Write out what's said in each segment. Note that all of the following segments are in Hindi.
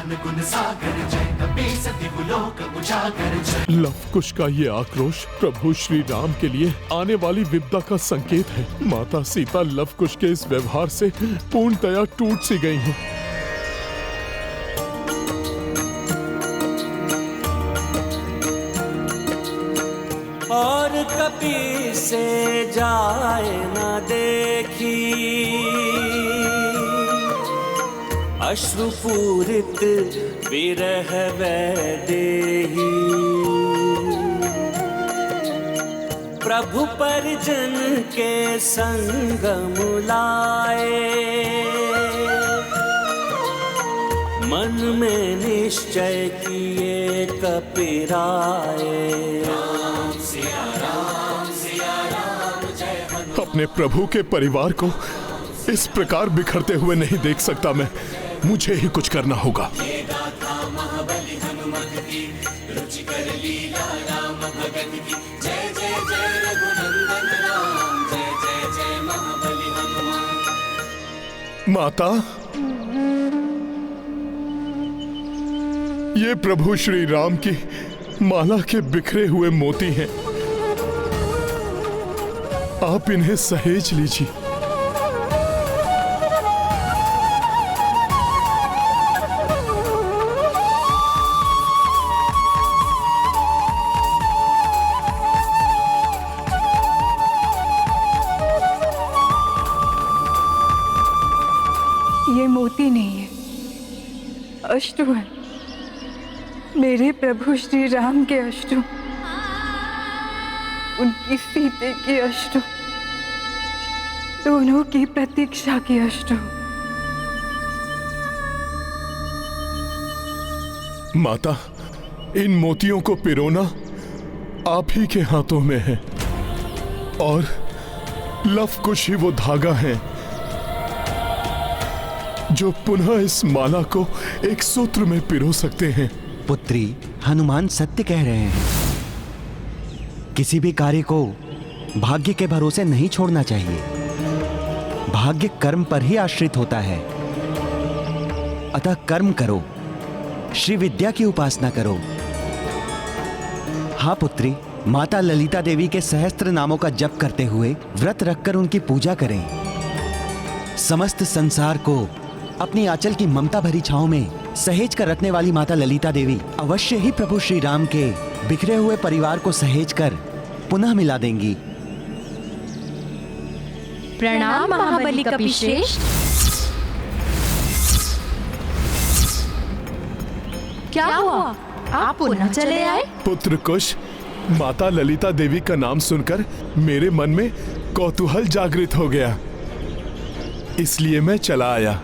ज्ञान गुण सागर जय कपि सतिहु लोक उजागर जय। लव कुश का ये आक्रोश प्रभु श्री राम के लिए आने वाली विपदा का संकेत है। माता सीता लव कुश के इस व्यवहार से पूर्णतया टूट सी गई हैं। और कभी से जाए न देखी अश्रुपूरित विरह वैदेही। प्रभु परिजन के संग मुलाए मन में निश्चय किए कपिराए। अपने प्रभु के परिवार को इस प्रकार बिखरते हुए नहीं देख सकता मैं। मुझे ही कुछ करना होगा। माता, ये प्रभु श्री राम की माला के बिखरे हुए मोती हैं। आप इन्हें सहेज लीजिए। ये मोती नहीं है, अश्रु है। मेरे प्रभु श्री राम के अश्रु, उनकी सीते की अश्रु, दोनों की प्रतीक्षा की अश्रु। माता, इन मोतियों को पिरोना आप ही के हाथों में है और लव कुश ही वो धागा है जो पुनः इस माला को एक सूत्र में पिरो सकते हैं। पुत्री, हनुमान सत्य कह रहे हैं। किसी भी कार्य को भाग्य के भरोसे नहीं छोड़ना चाहिए। भाग्य कर्म पर ही आश्रित होता है। अतः कर्म करो, श्री विद्या की उपासना करो। हाँ पुत्री, माता ललिता देवी के सहस्त्र नामों का जप करते हुए व्रत रखकर उनकी पूजा करें। समस्त संसार को अपनी आंचल की ममता भरी छांव में सहेज कर रखने वाली माता ललिता देवी अवश्य ही प्रभु श्री राम के बिखरे हुए परिवार को सहेज कर पुनः मिला देंगी। प्रणाम महाबली कपिश्रेष्ठ। क्या हुआ, आप पुनः चले आए? पुत्र कुश, माता ललिता देवी का नाम सुनकर मेरे मन में कौतूहल जागृत हो गया, इसलिए मैं चला आया।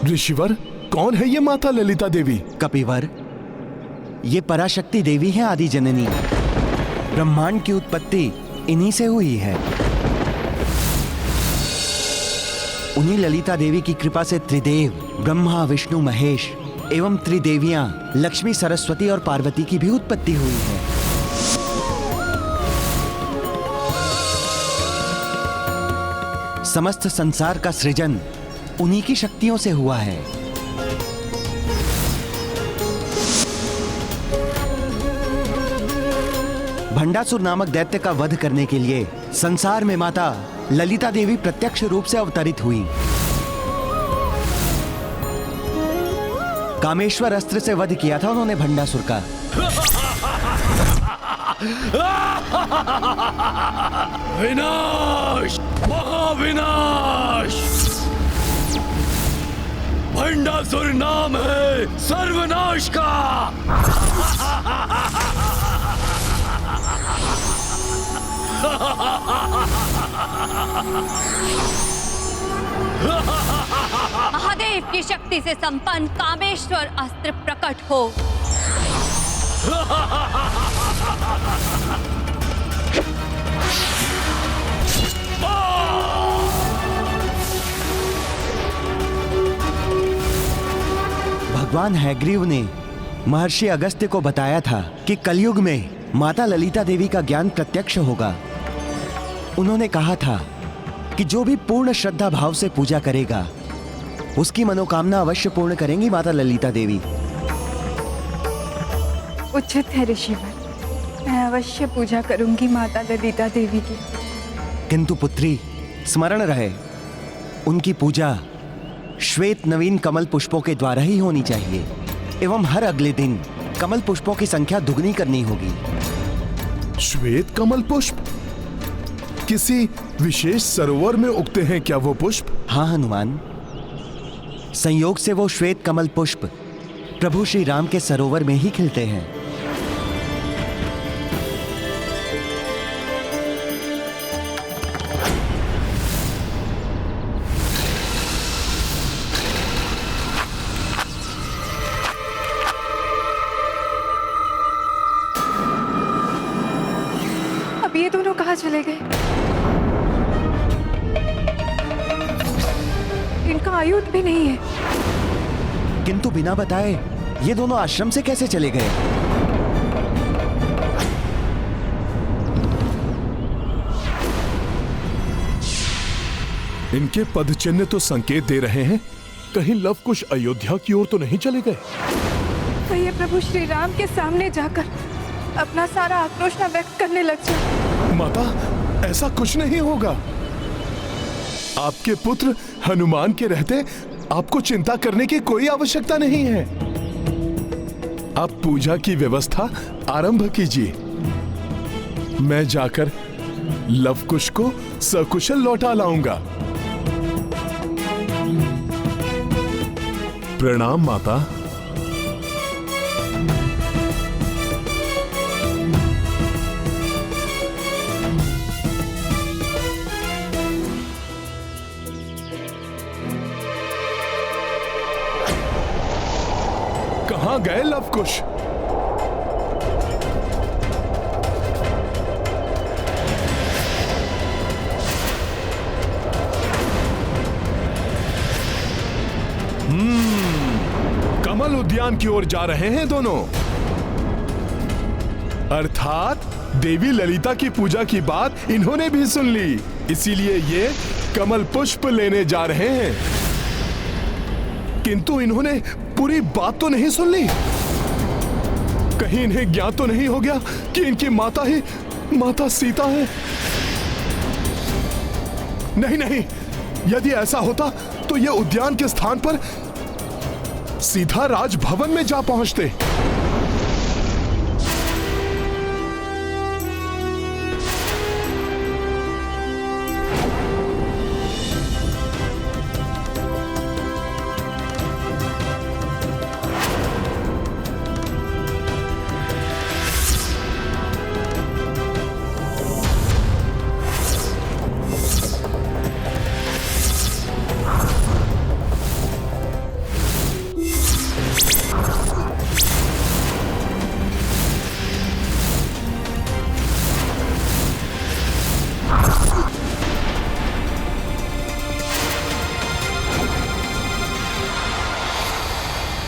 ऋषिवर, कौन है ये माता ललिता देवी? कपिवर, ये पराशक्ति देवी है, आदि जननी। ब्रह्मांड की उत्पत्ति इन्हीं से हुई है। उन्हीं ललिता देवी की कृपा से त्रिदेव ब्रह्मा विष्णु महेश एवं त्रिदेवियां लक्ष्मी सरस्वती और पार्वती की भी उत्पत्ति हुई है। समस्त संसार का सृजन उन्हीं की शक्तियों से हुआ है। भंडासुर नामक दैत्य का वध करने के लिए संसार में माता ललिता देवी प्रत्यक्ष रूप से अवतरित हुई। कामेश्वर अस्त्र से वध किया था उन्होंने भंडासुर का। विनाश, महाविनाश। भंडासुर नाम है सर्वनाश का। महादेव की शक्ति से संपन्न कामेश्वर अस्त्र प्रकट हो। भगवान हैग्रीव ने महर्षि अगस्त्य को बताया था कि कलयुग में माता ललिता देवी का ज्ञान प्रत्यक्ष होगा। उन्होंने कहा था कि जो भी पूर्ण श्रद्धा भाव से पूजा करेगा उसकी मनोकामना अवश्य पूर्ण करेंगी माता ललिता देवी। उचित है ऋषिवर, मैं अवश्य पूजा करूंगी माता ललिता देवी की। किंतु पुत्री, स्मरण रहे, उनकी पूजा श्वेत नवीन कमल पुष्पों के द्वारा ही होनी चाहिए एवं हर अगले दिन कमल पुष्पों की संख्या दुगनी करनी होगी। श्वेत कमल पुष्प? किसी विशेष सरोवर में उगते हैं क्या वो पुष्प? हाँ हनुमान, संयोग से वो श्वेत कमल पुष्प प्रभु श्री राम के सरोवर में ही खिलते हैं। अब ये दोनों कहाँ चले गए? इनका आयुध भी नहीं है। किंतु बिना बताए ये दोनों आश्रम से कैसे चले गए? इनके पदचिन्ह तो संकेत दे रहे हैं, कहीं लव कुश अयोध्या की ओर तो नहीं चले गए? तो ये प्रभु श्री राम के सामने जाकर अपना सारा आक्रोश न व्यक्त करने लग जाए। माता, ऐसा कुछ नहीं होगा। आपके पुत्र हनुमान के रहते आपको चिंता करने की कोई आवश्यकता नहीं है। आप पूजा की व्यवस्था आरंभ कीजिए। मैं जाकर लव कुश को सकुशल लौटा लाऊंगा। प्रणाम माता। कहां गए लव कुश? कमल उद्यान की ओर जा रहे हैं दोनों। अर्थात देवी ललिता की पूजा की बात इन्होंने भी सुन ली, इसीलिए ये कमल पुष्प लेने जा रहे हैं। किंतु इन्होंने पूरी बात तो नहीं सुन ली। कहीं इन्हें ज्ञात तो नहीं हो गया कि इनकी माता ही माता सीता है? नहीं नहीं, यदि ऐसा होता तो ये उद्यान के स्थान पर सीधा राजभवन में जा पहुंचते।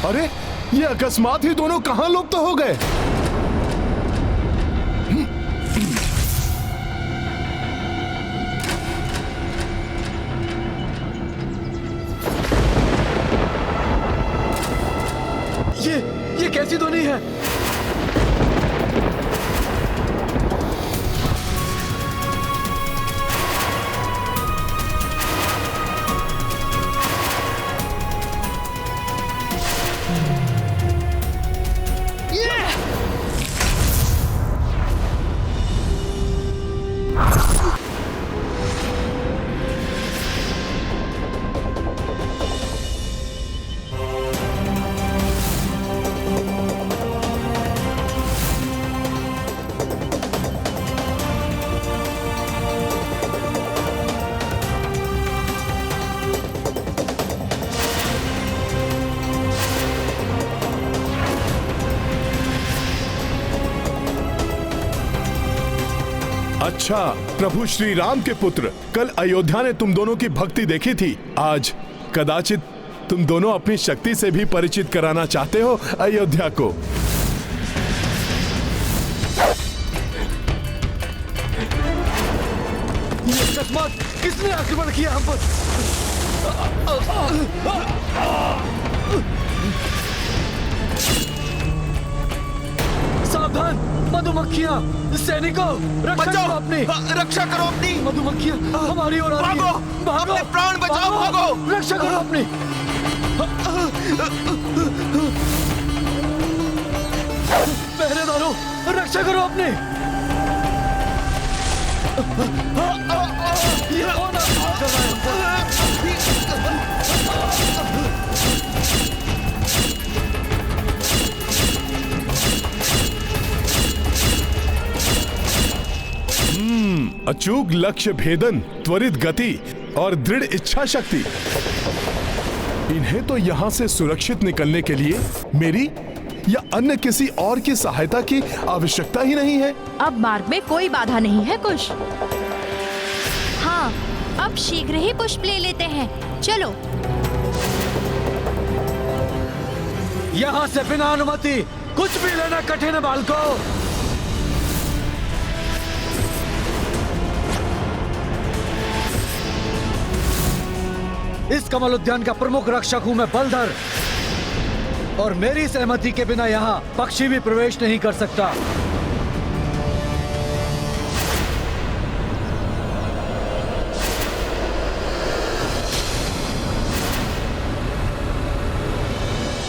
अरे, ये अकस्मात ही दोनों कहां लुप्त हो गए? ये कैसी ध्वनि है? अच्छा, प्रभु श्री राम के पुत्र, कल अयोध्या ने तुम दोनों की भक्ति देखी थी। आज कदाचित तुम दोनों अपनी शक्ति से भी परिचित कराना चाहते हो अयोध्या को। अकस्मात किसने आक्रमण किया हम पर? सावधान मधुमक्खियां! सैनिकों, रक्षा करो अपनी! रक्षा करो अपनी! मधुमक्खियां हमारी ओर आ रही हैं। भागो! अपने प्राण बचाओ, भागो! रक्षा करो अपनी! पहरेदारों, रक्षा करो अपनी! ये कौन आक्रमण कर रहा है अचूक लक्ष्य भेदन, त्वरित गति और दृढ़ इच्छा शक्ति। इन्हें तो यहां से सुरक्षित निकलने के लिए मेरी या अन्य किसी और की सहायता की आवश्यकता ही नहीं है। अब मार्ग में कोई बाधा नहीं है कुश। हाँ, अब शीघ्र ही पुष्प ले लेते हैं। चलो। यहाँ से बिना अनुमति कुछ भी लेना कठिन है बालकों। इस कमल उद्यान का प्रमुख रक्षक हूं मैं बलधर, और मेरी सहमति के बिना यहाँ पक्षी भी प्रवेश नहीं कर सकता।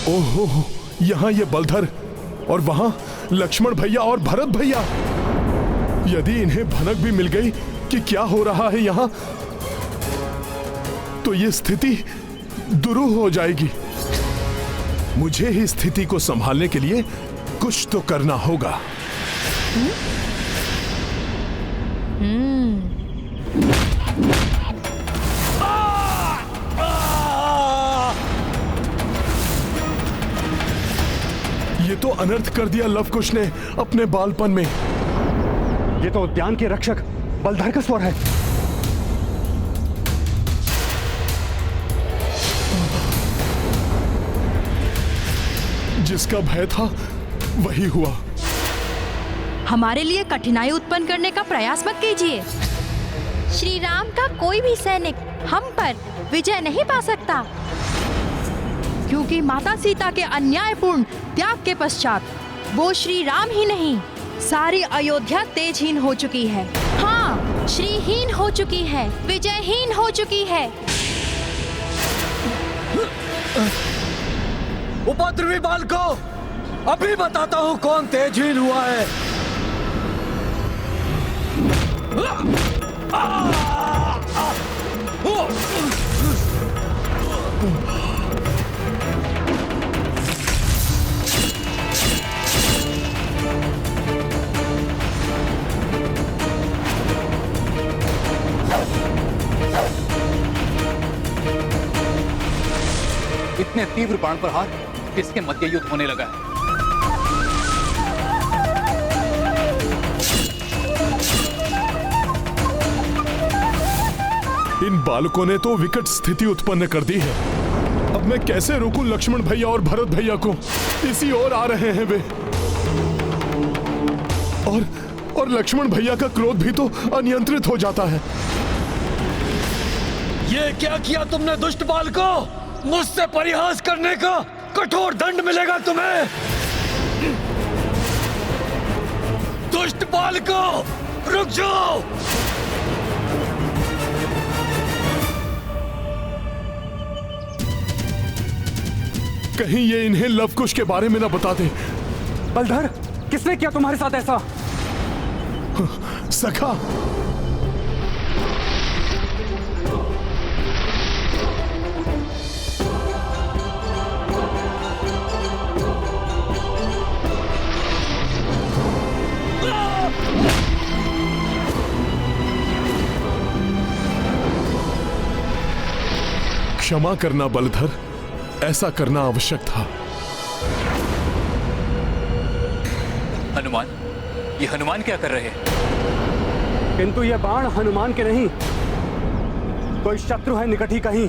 ओहो, यहाँ ये बलधर और वहां लक्ष्मण भैया और भरत भैया। यदि इन्हें भनक भी मिल गई कि क्या हो रहा है यहाँ, तो ये स्थिति दुरूह हो जाएगी। मुझे ही स्थिति को संभालने के लिए कुछ तो करना होगा। ये तो अनर्थ कर दिया लवकुश ने अपने बालपन में। ये तो उद्यान के रक्षक बलधर का स्वर है। जिसका भय था वही हुआ। हमारे लिए कठिनाई उत्पन्न करने का प्रयास मत कीजिए। श्री राम का कोई भी सैनिक हम पर विजय नहीं पा सकता, क्योंकि माता सीता के अन्यायपूर्ण त्याग के पश्चात वो श्री राम ही नहीं, सारी अयोध्या तेजहीन हो चुकी है। हाँ, श्रीहीन हो चुकी है, विजयहीन हो चुकी है। उपद्रवी बालकों, अभी बताता हूं कौन तेजहीन हुआ है। इतने तीव्र बाण प्रहार किसके मध्य युद्ध होने लगा है। इन बालकों ने तो विकट स्थिति उत्पन्न कर दी है। अब मैं कैसे रोकूं लक्ष्मण भैया और भरत भैया को? इसी ओर आ रहे हैं वे। और लक्ष्मण भैया का क्रोध भी तो अनियंत्रित हो जाता है। ये क्या किया तुमने दुष्ट बालकों? मुझसे परिहास करने का कठोर दंड मिलेगा तुम्हें। दुष्ट बालकों, रुक जाओ। कहीं ये इन्हें लवकुश के बारे में ना बता दे। बलधर, किसने किया तुम्हारे साथ ऐसा? सखा, क्षमा करना बलधर, ऐसा करना आवश्यक था। हनुमान, ये हनुमान क्या कर रहे हैं? किंतु ये बाण हनुमान के नहीं, कोई शत्रु है निकट ही कहीं,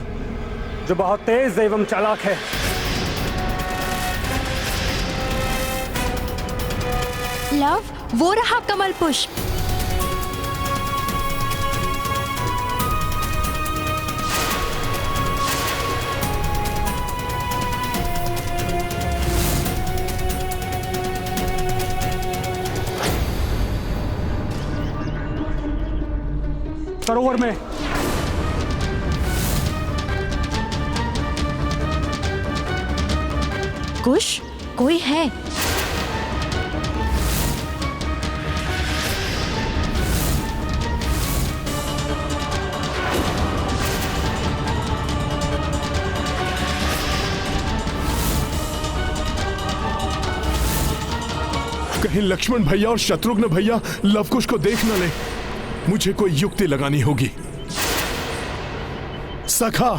जो बहुत तेज एवं चालाक है। लव, वो रहा कमल पुष्प। सरोवर में। कुश, कोई है। कहीं लक्ष्मण भैया और शत्रुघ्न भैया लवकुश को देख न ले। मुझे कोई युक्ति लगानी होगी। सखा,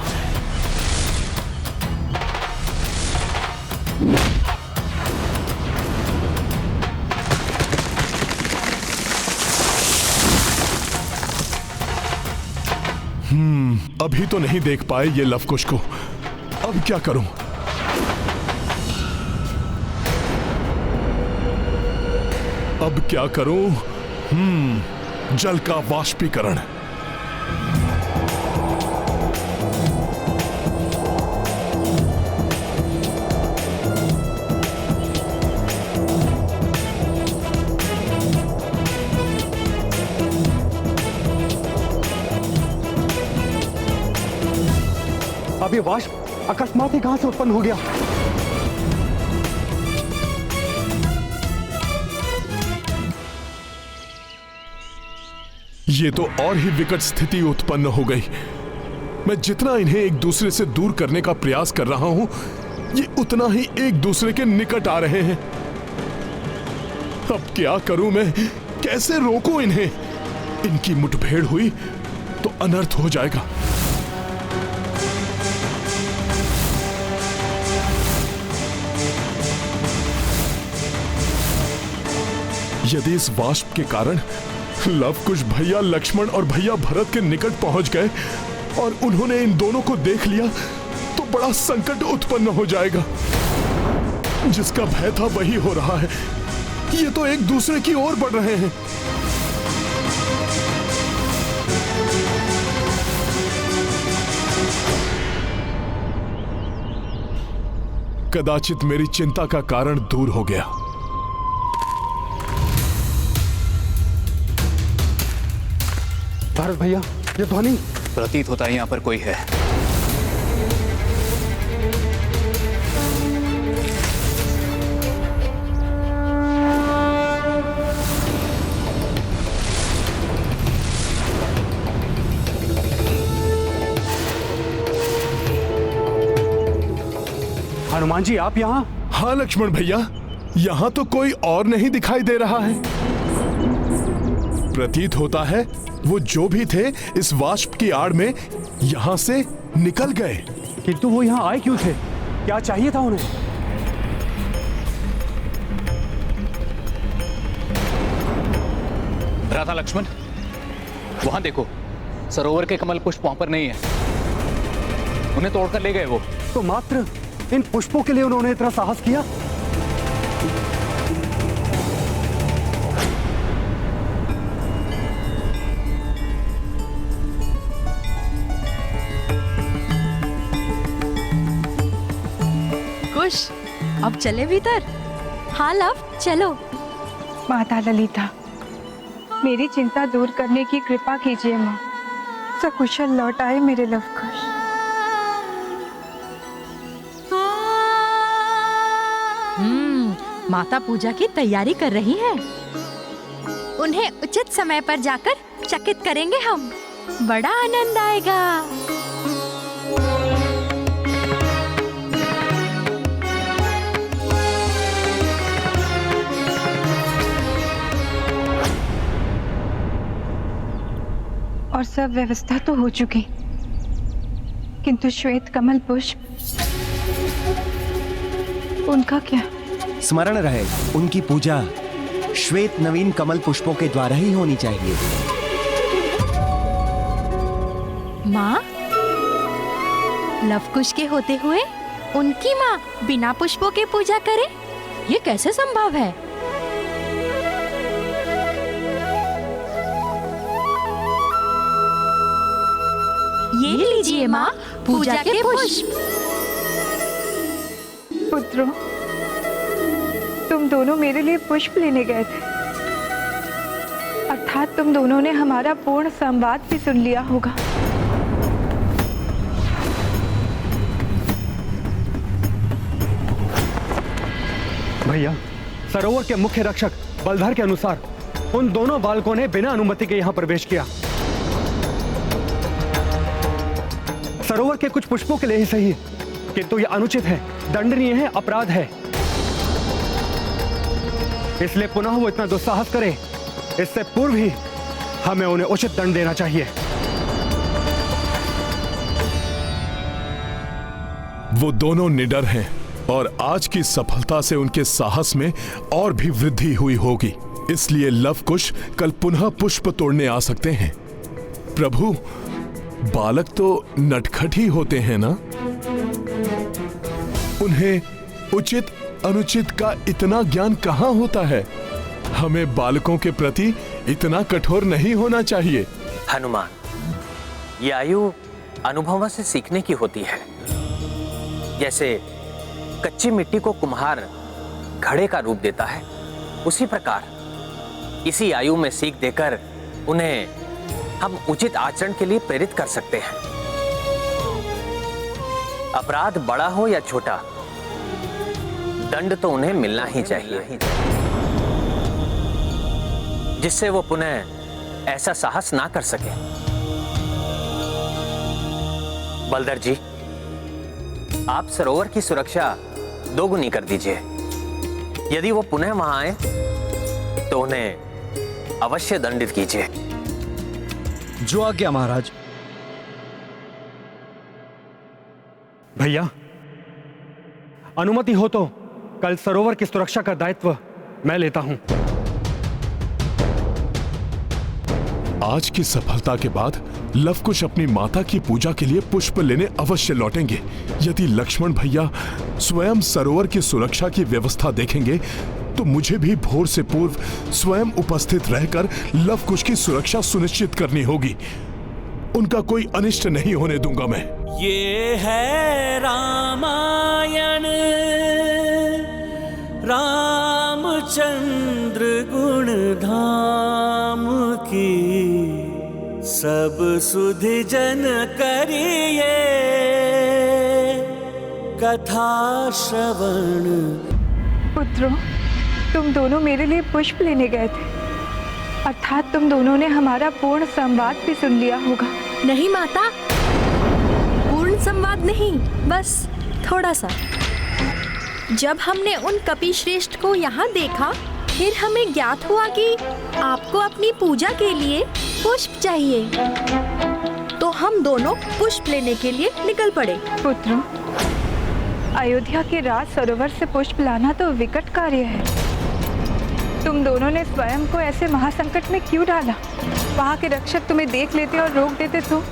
अभी तो नहीं देख पाए ये लवकुश को। अब क्या करूं? अब क्या करूं? जल का वाष्पीकरण। अब ये वाष्प अकस्मात ही कहां से उत्पन्न हो गया? ये तो और ही विकट स्थिति उत्पन्न हो गई। मैं जितना इन्हें एक दूसरे से दूर करने का प्रयास कर रहा हूं, ये उतना ही एक दूसरे के निकट आ रहे हैं। अब क्या करूं मैं? कैसे रोकूं इन्हें? इनकी मुठभेड़ हुई तो अनर्थ हो जाएगा। यदि इस वाष्प के कारण लवकुश भैया लक्ष्मण और भैया भरत के निकट पहुंच गए और उन्होंने इन दोनों को देख लिया तो बड़ा संकट उत्पन्न हो जाएगा। जिसका भय था वही हो रहा है। ये तो एक दूसरे की ओर बढ़ रहे हैं। कदाचित मेरी चिंता का कारण दूर हो गया। भारत भैया, ये ध्वनि प्रतीत होता है यहाँ पर कोई है। हनुमान जी, आप यहाँ? हाँ लक्ष्मण भैया, यहाँ तो कोई और नहीं दिखाई दे रहा है। प्रतीत होता है वो जो भी थे इस वाष्प की आड़ में यहां से निकल गए। किंतु वो यहाँ आए क्यों थे? क्या चाहिए था उन्हें? भ्राता लक्ष्मण, वहां देखो, सरोवर के कमल पुष्प वहां पर नहीं है। उन्हें तोड़कर ले गए वो। तो मात्र इन पुष्पों के लिए उन्होंने इतना साहस किया? कुश, अब चले भीतर। हाँ लव, चलो। माता ललिता, मेरी चिंता दूर करने की कृपा कीजिए माँ। सकुशल लौट आए मेरे लवकुश। माता पूजा की तैयारी कर रही है। उन्हें उचित समय पर जाकर चकित करेंगे हम। बड़ा आनंद आएगा। और सब व्यवस्था तो हो चुकी, किंतु श्वेत कमल पुष्प, उनका क्या? स्मरण रहे, उनकी पूजा श्वेत नवीन कमल पुष्पों के द्वारा ही होनी चाहिए। माँ, लवकुश के होते हुए उनकी माँ बिना पुष्पों के पूजा करे, ये कैसे संभव है? ये लीजिए माँ, पूजा के पुष्प। पुत्रों, तुम दोनों मेरे लिए पुष्प लेने गए थे। अर्थात तुम दोनों ने हमारा पूर्ण संवाद भी सुन लिया होगा। भैया, सरोवर के मुख्य रक्षक बलधर के अनुसार उन दोनों बालकों ने बिना अनुमति के यहाँ प्रवेश किया। सरोवर के कुछ पुष्पों के लिए ही सही, किंतु यह अनुचित है, दंडनीय है, अपराध है। इसलिए पुनः वो इतना दुस्साहस करे, इससे पूर्व ही हमें उन्हें उचित दंड देना चाहिए। वो दोनों निडर हैं और आज की सफलता से उनके साहस में और भी वृद्धि हुई होगी। इसलिए लवकुश कल पुनः पुष्प तोड़ने आ सकते हैं। प्रभु, बालक तो नटखट ही होते हैं ना? उन्हें उचित अनुचित का इतना ज्ञान कहां होता है? हमें बालकों के प्रति इतना कठोर नहीं होना चाहिए। हनुमान, ये आयु अनुभव से सीखने की होती है। जैसे कच्ची मिट्टी को कुम्हार घड़े का रूप देता है, उसी प्रकार इसी आयु में सीख देकर उन्हें हम उचित आचरण के लिए प्रेरित कर सकते हैं। अपराध बड़ा हो या छोटा, दंड तो उन्हें मिलना ही चाहिए, जिससे वो पुनः ऐसा साहस ना कर सके। बलधर जी, आप सरोवर की सुरक्षा दोगुनी कर दीजिए। यदि वो पुनः वहां आए तो उन्हें अवश्य दंडित कीजिए। जो आज्ञा महाराज। भैया, अनुमति हो तो कल सरोवर की सुरक्षा का दायित्व मैं लेता हूं। आज की सफलता के बाद लवकुश अपनी माता की पूजा के लिए पुष्प लेने अवश्य लौटेंगे। यदि लक्ष्मण भैया स्वयं सरोवर की सुरक्षा की व्यवस्था देखेंगे तो मुझे भी भोर से पूर्व स्वयं उपस्थित रहकर लवकुश की सुरक्षा सुनिश्चित करनी होगी। उनका कोई अनिष्ट नहीं होने दूंगा मैं। ये है रामायण, रामचंद्र गुण धाम की, सब सुधि जन करिए कथा श्रवण। पुत्रों, तुम दोनों मेरे लिए पुष्प लेने गए थे, अर्थात तुम दोनों ने हमारा पूर्ण संवाद भी सुन लिया होगा। नहीं माता, पूर्ण संवाद नहीं, बस थोड़ा सा। जब हमने उन कपि श्रेष्ठ को यहाँ देखा, फिर हमें ज्ञात हुआ कि आपको अपनी पूजा के लिए पुष्प चाहिए, तो हम दोनों पुष्प लेने के लिए निकल पड़े। पुत्रों, अयोध्या के राज सरोवर से पुष्प लाना तो विकट कार्य है। तुम दोनों ने स्वयं को ऐसे महासंकट में क्यों डाला? वहाँ के रक्षक तुम्हें देख लेते और रोक देते तो?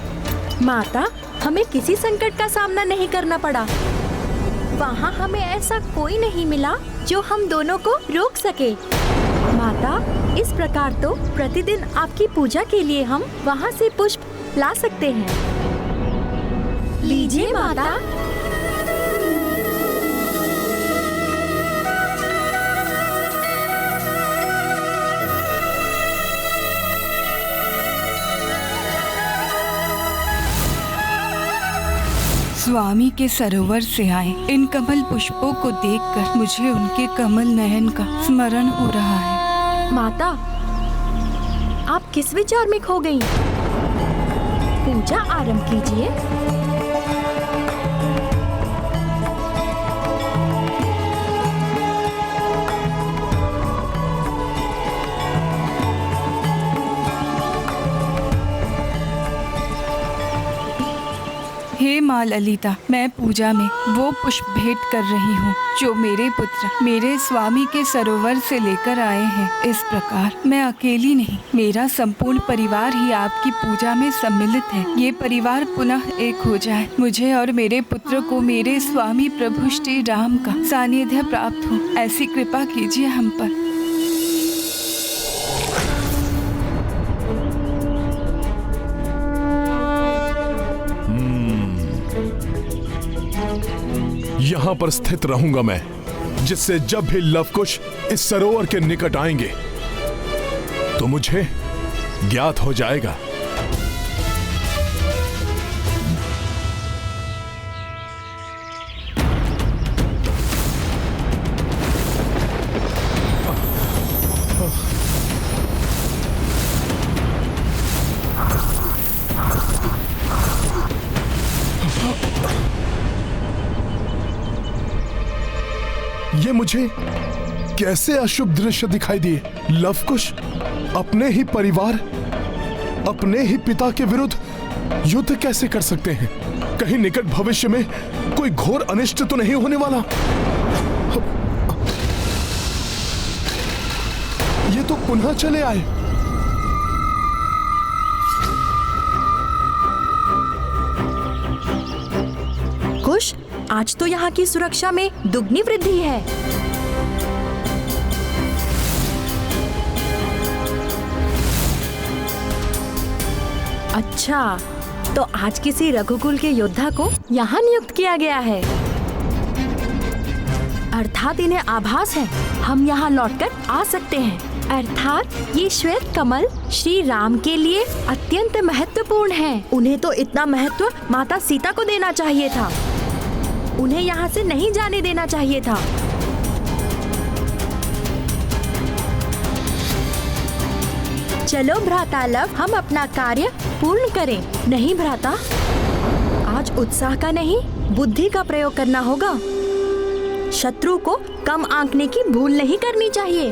माता, हमें किसी संकट का सामना नहीं करना पड़ा। वहाँ हमें ऐसा कोई नहीं मिला जो हम दोनों को रोक सके। माता, इस प्रकार तो प्रतिदिन आपकी पूजा के लिए हम वहाँ से पुष्प ला सकते हैं। लीजिए माता। स्वामी के सरोवर से आए इन कमल पुष्पों को देखकर मुझे उनके कमल नयन का स्मरण हो रहा है। माता, आप किस विचार में खो गई? पूजा आरंभ कीजिए। हे माँ ललिता, मैं पूजा में वो पुष्प भेंट कर रही हूँ जो मेरे पुत्र मेरे स्वामी के सरोवर से लेकर आए हैं। इस प्रकार मैं अकेली नहीं, मेरा संपूर्ण परिवार ही आपकी पूजा में सम्मिलित है। ये परिवार पुनः एक हो जाए, मुझे और मेरे पुत्र को मेरे स्वामी प्रभु श्री राम का सानिध्य प्राप्त हो, ऐसी कृपा कीजिए हम पर। यहां पर स्थित रहूंगा मैं, जिससे जब भी लवकुश इस सरोवर के निकट आएंगे तो मुझे ज्ञात हो जाएगा। ये मुझे कैसे अशुभ दृश्य दिखाई दिए? लवकुश अपने ही परिवार, अपने ही पिता के विरुद्ध युद्ध कैसे कर सकते हैं? कहीं निकट भविष्य में कोई घोर अनिष्ट तो नहीं होने वाला? ये तो पुनः चले आए। कुश, आज तो यहाँ की सुरक्षा में दुगनी वृद्धि है। अच्छा, तो आज किसी रघुकुल के योद्धा को यहाँ नियुक्त किया गया है। अर्थात इन्हें आभास है हम यहाँ लौटकर आ सकते हैं। अर्थात ये श्वेत कमल श्री राम के लिए अत्यंत महत्वपूर्ण है। उन्हें तो इतना महत्व माता सीता को देना चाहिए था। उन्हें यहाँ से नहीं जाने देना चाहिए था। चलो भ्राता लव, हम अपना कार्य पूर्ण करें। नहीं भ्राता, आज उत्साह का नहीं बुद्धि का प्रयोग करना होगा। शत्रु को कम आंकने की भूल नहीं करनी चाहिए,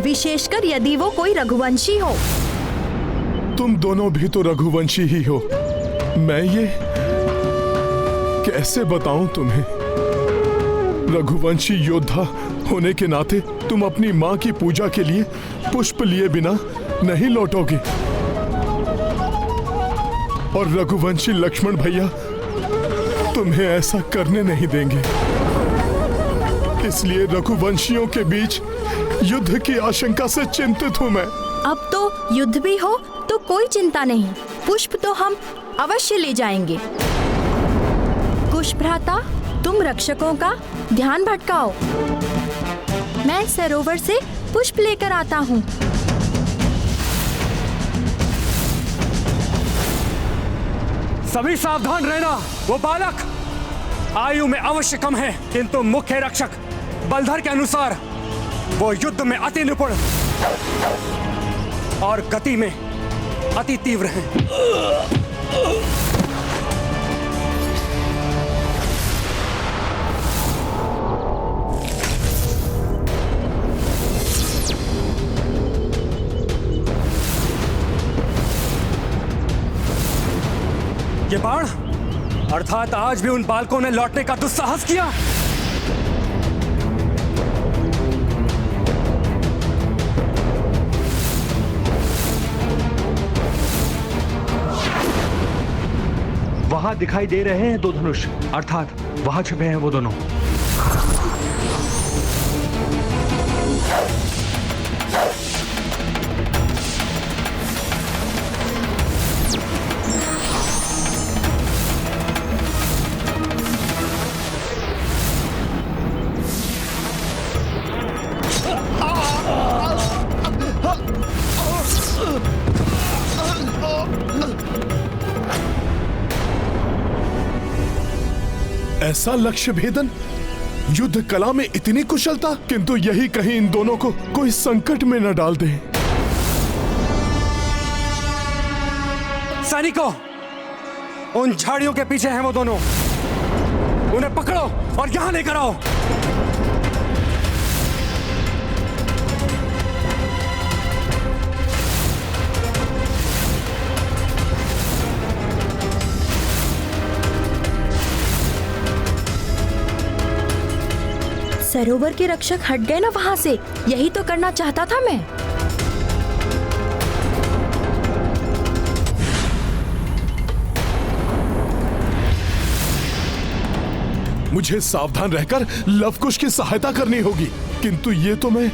विशेषकर यदि वो कोई रघुवंशी हो। तुम दोनों भी तो रघुवंशी ही हो। मैं ये कैसे बताऊं तुम्हें? रघुवंशी योद्धा होने के नाते तुम अपनी माँ की पूजा के लिए पुष्प लिए बिना नहीं लौटोगे, और रघुवंशी लक्ष्मण भैया तुम्हें ऐसा करने नहीं देंगे। इसलिए रघुवंशियों के बीच युद्ध की आशंका से चिंतित हूं मैं। अब तो युद्ध भी हो तो कोई चिंता नहीं, पुष्प तो हम अवश्य ले जाएंगे। कुश भ्राता, तुम रक्षकों का ध्यान भटकाओ। मैं सरोवर से पुष्प लेकर आता हूँ। सभी सावधान रहना। वो बालक आयु में अवश्य कम है, किंतु मुख्य रक्षक बलधर के अनुसार वो युद्ध में अति निपुण और गति में अति तीव्र हैं। ये बाण अर्थात आज भी उन बालकों ने लौटने का दुस्साहस किया। वहां दिखाई दे रहे हैं दो धनुष, अर्थात वहां छिपे हैं वो दोनों। ऐसा लक्ष्य भेदन, युद्ध कला में इतनी कुशलता, किंतु यही कहीं इन दोनों को कोई संकट में न डाल दे। सैनिकों, उन झाड़ियों के पीछे हैं वो दोनों। उन्हें पकड़ो और यहां लेकर आओ। सरोवर के रक्षक हट गए ना वहां से, यही तो करना चाहता था मैं। मुझे सावधान रहकर लवकुश की सहायता करनी होगी, किंतु ये तो मैं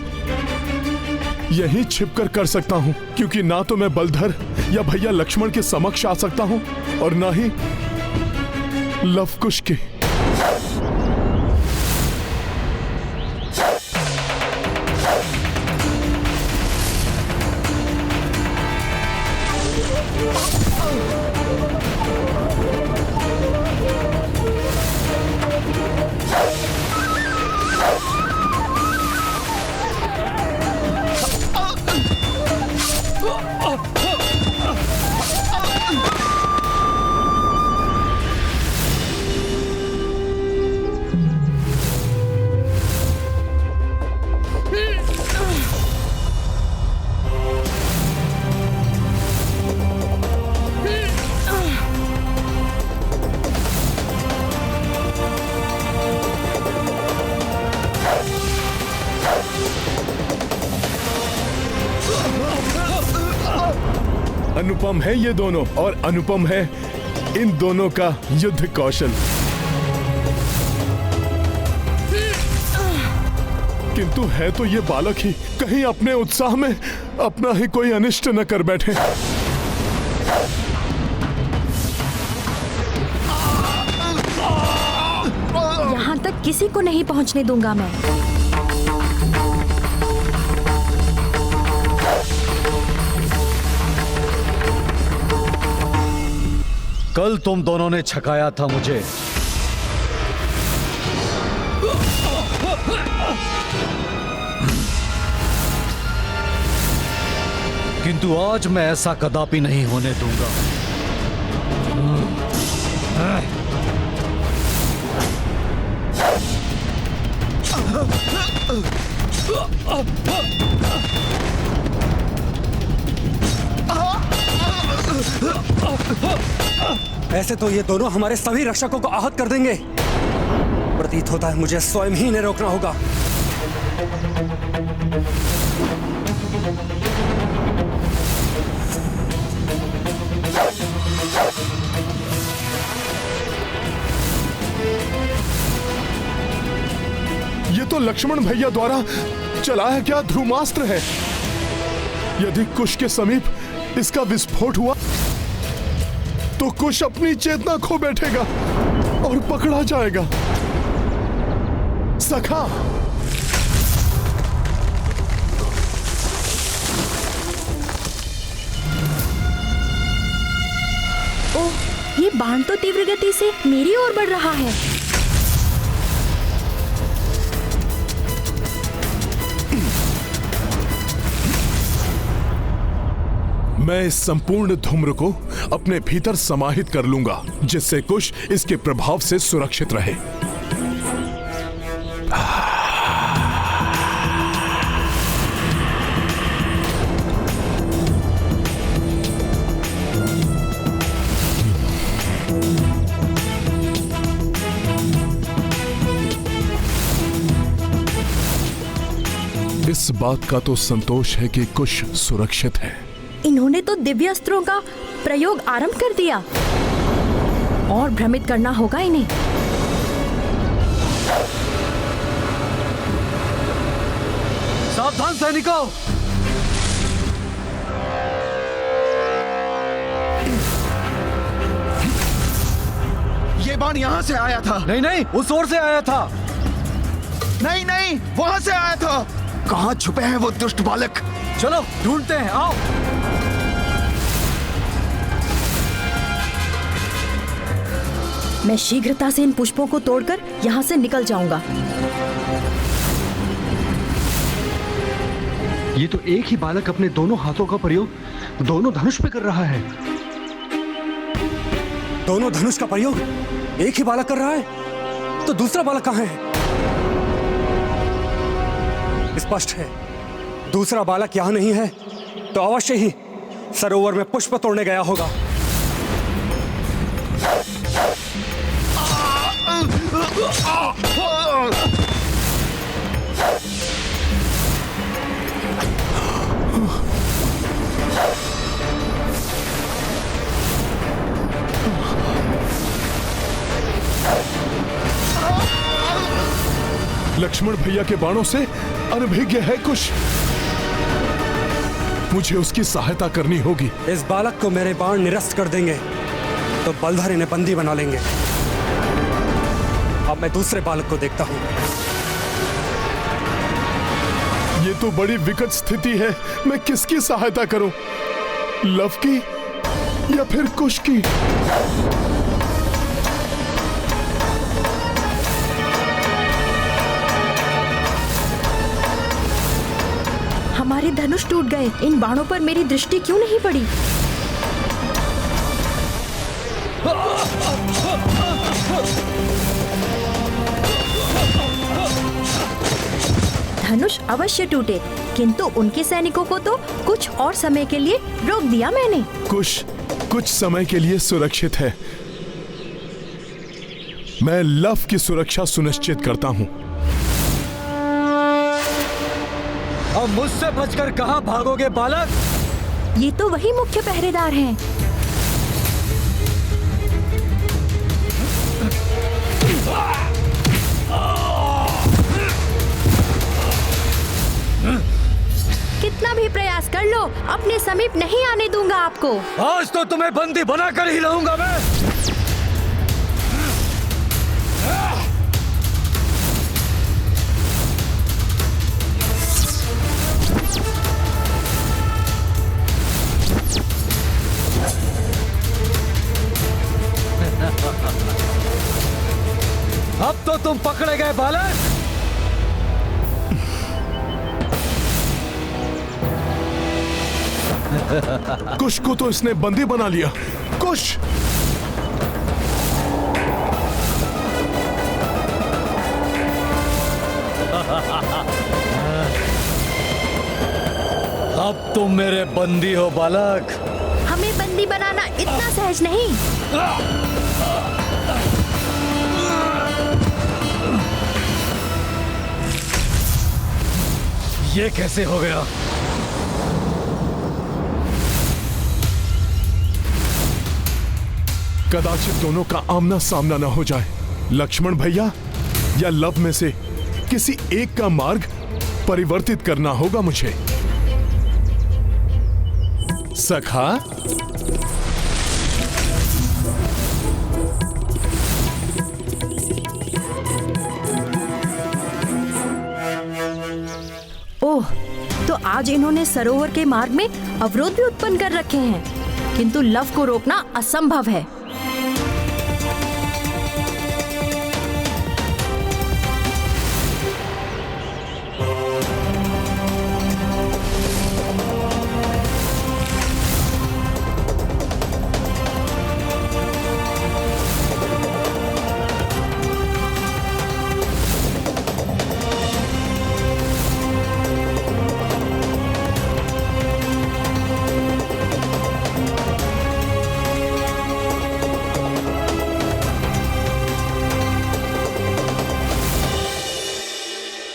यहीं छिपकर कर सकता हूं, क्योंकि ना तो मैं बलधर या भैया लक्ष्मण के समक्ष आ सकता हूं और ना ही लवकुश के। अनुपम है ये दोनों, और अनुपम है इन दोनों का युद्ध कौशल। किंतु है तो ये बालक ही, कहीं अपने उत्साह में अपना ही कोई अनिष्ट न कर बैठे। यहाँ तक किसी को नहीं पहुँचने दूंगा मैं। कल तुम दोनों ने छकाया था मुझे, किंतु आज मैं ऐसा कदापि नहीं होने दूंगा। ऐसे तो ये दोनों हमारे सभी रक्षकों को आहत कर देंगे। प्रतीत होता है मुझे स्वयं ही इन्हें रोकना होगा। ये तो लक्ष्मण भैया द्वारा चलाया क्या ध्रुमास्त्र है। यदि कुश के समीप इसका विस्फोट हुआ तो कुश अपनी चेतना खो बैठेगा और पकड़ा जाएगा। सखा, ओह, ये बाण तो तीव्र गति से मेरी ओर बढ़ रहा है। मैं इस संपूर्ण धूम्र को अपने भीतर समाहित कर लूंगा, जिससे कुश इसके प्रभाव से सुरक्षित रहे। इस बात का तो संतोष है कि कुश सुरक्षित है। इन्होंने तो दिव्य अस्त्रों का प्रयोग आरंभ कर दिया, और भ्रमित करना होगा इन्हें। सावधान सैनिकों! ये बाण यहाँ से आया था। नहीं नहीं, उस ओर से आया था। नहीं नहीं, वहाँ से आया था। कहाँ छुपे हैं वो दुष्ट बालक? चलो ढूंढते हैं, आओ। मैं शीघ्रता से इन पुष्पों को तोड़कर यहाँ से निकल जाऊंगा। ये तो एक ही बालक अपने दोनों हाथों का प्रयोग दोनों धनुष पे कर रहा है। दोनों धनुष का प्रयोग एक ही बालक कर रहा है, तो दूसरा बालक कहाँ है? स्पष्ट है, दूसरा बालक यहाँ नहीं है, तो अवश्य ही सरोवर में पुष्प तोड़ने गया होगा। लक्ष्मण भैया के बाणों से अनभिज्ञ है कुश। मुझे उसकी सहायता करनी होगी। इस बालक को मेरे बाण निरस्त कर देंगे तो बलधर इन्हें बंदी बना लेंगे। अब मैं दूसरे बालक को देखता हूं। ये तो बड़ी विकट स्थिति है। मैं किसकी सहायता करूं? लव की या फिर कुश की? हमारे धनुष टूट गए। इन बाणों पर मेरी दृष्टि क्यों नहीं पड़ी? धनुष अवश्य टूटे, किंतु उनके सैनिकों को तो कुछ और समय के लिए रोक दिया मैंने। कुछ समय के लिए सुरक्षित है। मैं लव की सुरक्षा सुनिश्चित करता हूं। अब मुझसे बचकर कहां भागोगे बालक? ये तो वही मुख्य पहरेदार हैं। कितना भी प्रयास कर लो, अपने समीप नहीं आने दूंगा आपको। आज तो तुम्हें बंदी बनाकर ही रहूंगा मैं। अब तो तुम पकड़े गए बालक। कुश को तो इसने बंदी बना लिया। कुश! अब तुम मेरे बंदी हो बालक। हमें बंदी बनाना इतना सहज नहीं। ये कैसे हो गया? कदाचित दोनों का आमना सामना न हो जाए। लक्ष्मण भैया या लव में से किसी एक का मार्ग परिवर्तित करना होगा मुझे। सखा, ओह, तो आज इन्होंने सरोवर के मार्ग में अवरोध भी उत्पन्न कर रखे हैं, किंतु लव को रोकना असंभव है।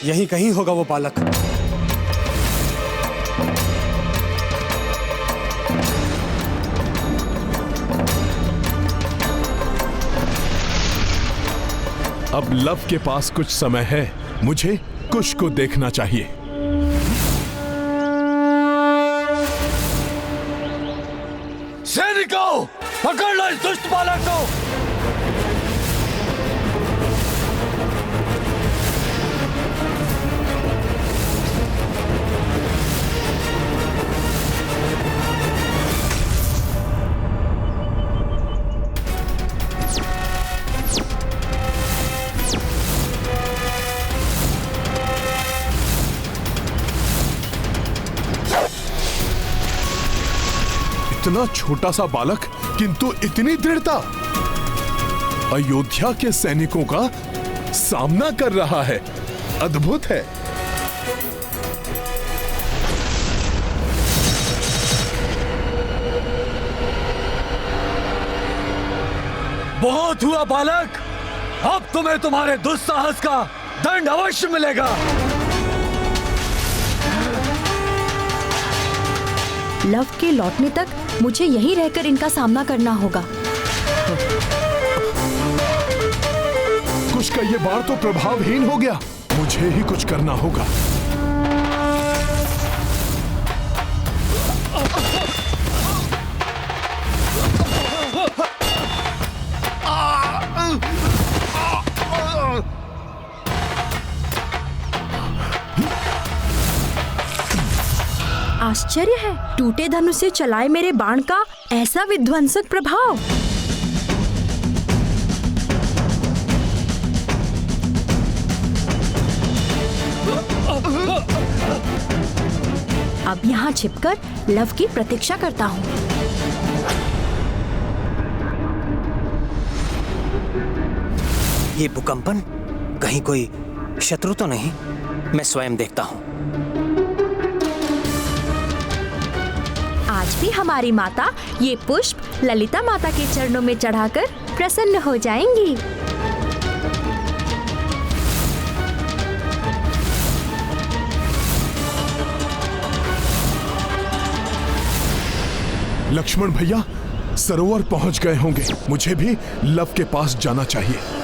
यहीं कहीं होगा वो बालक। अब लव के पास कुछ समय है, मुझे कुश को देखना चाहिए। सैनिकों, पकड़ लो इस दुष्ट बालक को। इतना छोटा सा बालक किंतु इतनी दृढ़ता। अयोध्या के सैनिकों का सामना कर रहा है। अद्भुत है। बहुत हुआ बालक, अब तुम्हें तुम्हारे दुस्साहस का दंड अवश्य मिलेगा। लव के लौटने तक मुझे यहीं रहकर इनका सामना करना होगा। कुश का ये बाण तो प्रभावहीन हो गया। मुझे ही कुछ करना होगा। आश्चर्य है, टूटे धनुष से चलाए मेरे बाण का ऐसा विध्वंसक प्रभाव। अब यहाँ छिपकर लव की प्रतीक्षा करता हूँ। ये भूकंपन कहीं कोई शत्रु तो नहीं? मैं स्वयं देखता हूँ। आज भी हमारी माता ये पुष्प ललिता माता के चरणों में चढ़ाकर प्रसन्न हो जाएंगी। लक्ष्मण भैया सरोवर पहुंच गए होंगे। मुझे भी लव के पास जाना चाहिए।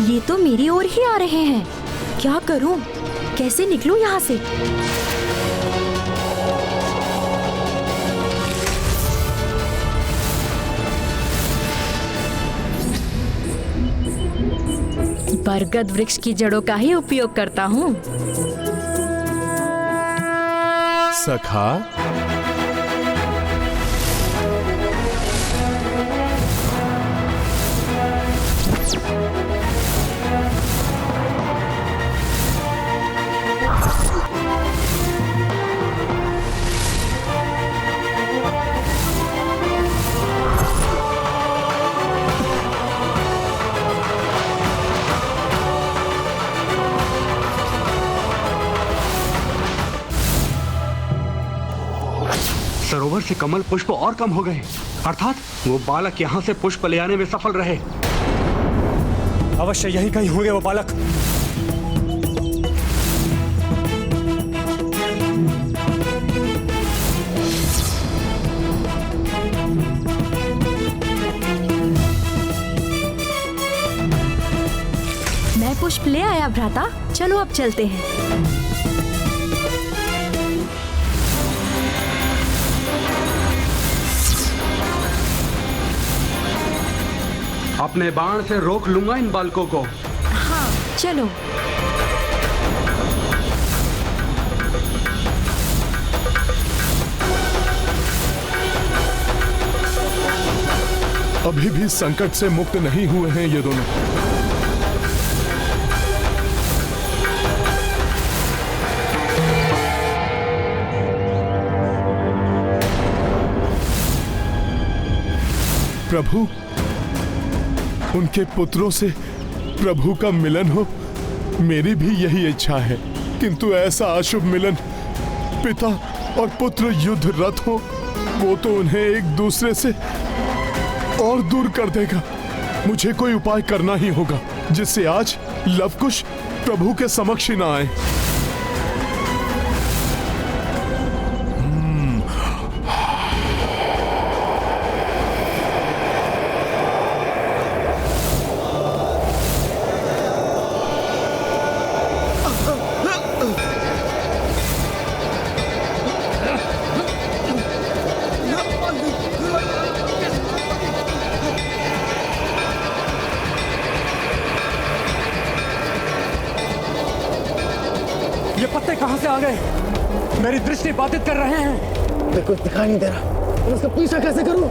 ये तो मेरी ओर ही आ रहे हैं। क्या करूं? कैसे निकलूं यहाँ से? बरगद वृक्ष की जड़ों का ही उपयोग करता हूँ। सखा, सरोवर से कमल पुष्प और कम हो गए, अर्थात वो बालक यहाँ से पुष्प ले आने में सफल रहे। अवश्य यहीं कहीं होंगे वो बालक। मैं पुष्प ले आया भ्राता, चलो अब चलते हैं। अपने बाण से रोक लूंगा इन बालकों को। हाँ, चलो। अभी भी संकट से मुक्त नहीं हुए हैं ये दोनों। प्रभु, उनके पुत्रों से प्रभु का मिलन हो, मेरी भी यही इच्छा है। किंतु ऐसा अशुभ मिलन, पिता और पुत्र युद्ध रत हो, वो तो उन्हें एक दूसरे से और दूर कर देगा। मुझे कोई उपाय करना ही होगा जिससे आज लवकुश प्रभु के समक्ष ही ना आए। ये पत्ते कहां से आ गए? मेरी दृष्टि बाधित कर रहे हैं। मेरे कुछ दिखाई नहीं दे रहा, मैं उसका पीछा कैसे करूं?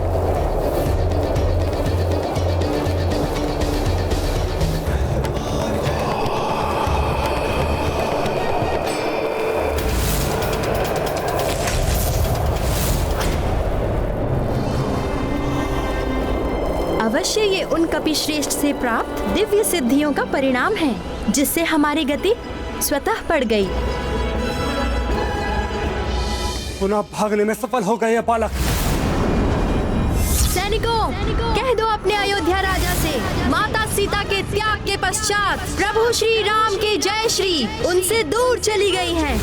अवश्य ये उन कपिश्रेष्ठ से प्राप्त दिव्य सिद्धियों का परिणाम है, जिससे हमारी गति स्वतः पड़ गई। पुनः भागने में सफल हो गए ये बालक। सैनिकों, कह दो अपने अयोध्या राजा से, माता सीता के त्याग के पश्चात प्रभु श्री राम की जय श्री उनसे दूर चली गई है।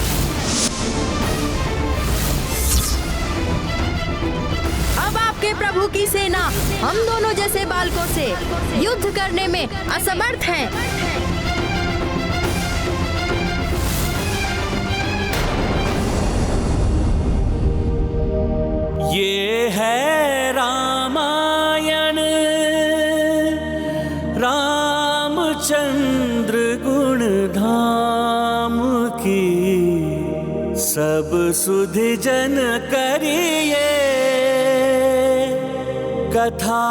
अब आपके प्रभु की सेना हम दोनों जैसे बालकों से युद्ध करने में असमर्थ है। ये है रामायण, रामचंद्र गुण धाम की, सब सुधि जन करिए कथा।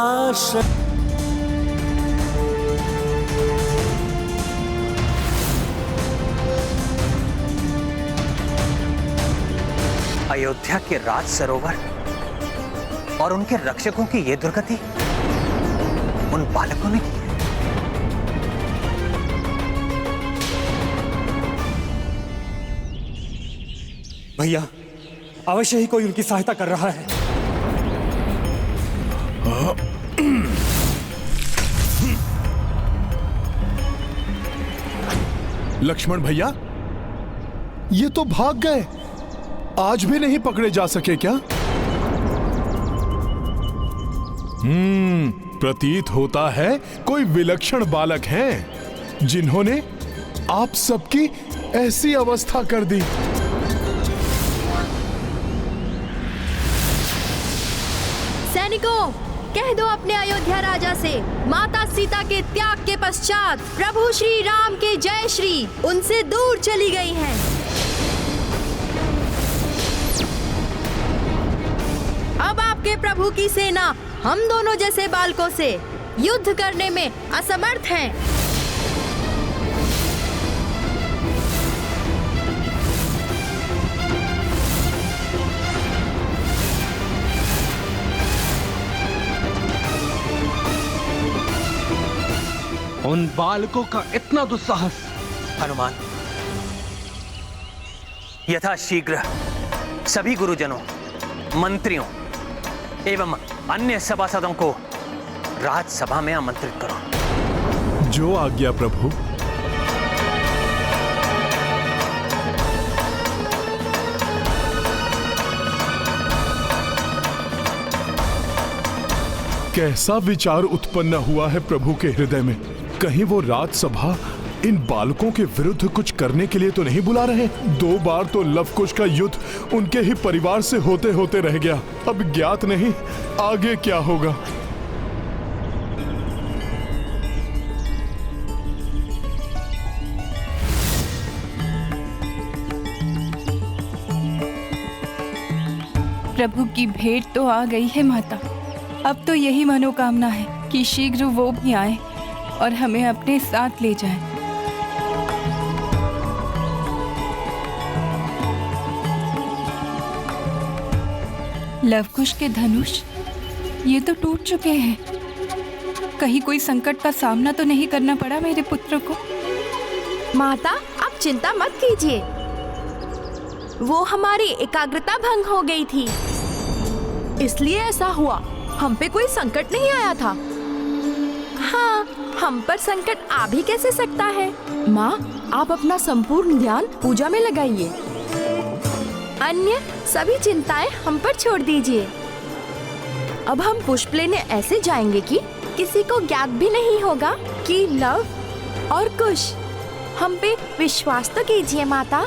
अयोध्या के राज सरोवर और उनके रक्षकों की ये दुर्गति उन बालकों ने की है। भैया, अवश्य ही कोई उनकी सहायता कर रहा है। लक्ष्मण भैया, ये तो भाग गए, आज भी नहीं पकड़े जा सके क्या? प्रतीत होता है कोई विलक्षण बालक हैं जिन्होंने आप सबकी ऐसी अवस्था कर दी। सैनिकों, कह दो अपने अयोध्या राजा से, माता सीता के त्याग के पश्चात प्रभु श्री राम के जय श्री उनसे दूर चली गई हैं। अब आपके प्रभु की सेना हम दोनों जैसे बालकों से युद्ध करने में असमर्थ हैं। उन बालकों का इतना दुस्साहस। हनुमान, यथाशीघ्र सभी गुरुजनों, मंत्रियों एवं अन्य सभासदों को राजसभा में आमंत्रित करो। जो आज्ञा प्रभु। कैसा विचार उत्पन्न हुआ है प्रभु के हृदय में? कहीं वो राजसभा इन बालकों के विरुद्ध कुछ करने के लिए तो नहीं बुला रहे? 2 बार तो लवकुश का युद्ध उनके ही परिवार से होते होते रह गया। अब ज्ञात नहीं आगे क्या होगा। प्रभु की भेंट तो आ गई है माता। अब तो यही मनोकामना है कि शीघ्र वो भी आए और हमें अपने साथ ले जाएं। लवकुश के धनुष ये तो टूट चुके हैं। कहीं कोई संकट का सामना तो नहीं करना पड़ा मेरे पुत्र को? माता, आप चिंता मत कीजिए, वो हमारी एकाग्रता भंग हो गई थी, इसलिए ऐसा हुआ। हम पे कोई संकट नहीं आया था। हाँ, हम पर संकट आ भी कैसे सकता है? माँ, आप अपना संपूर्ण ध्यान पूजा में लगाइए। अन्य सभी चिंताएं हम पर छोड़ दीजिए। अब हम पुष्प लेने ऐसे जाएंगे कि किसी को ज्ञात भी नहीं होगा कि लव और कुश। हम पे विश्वास तो कीजिए माता।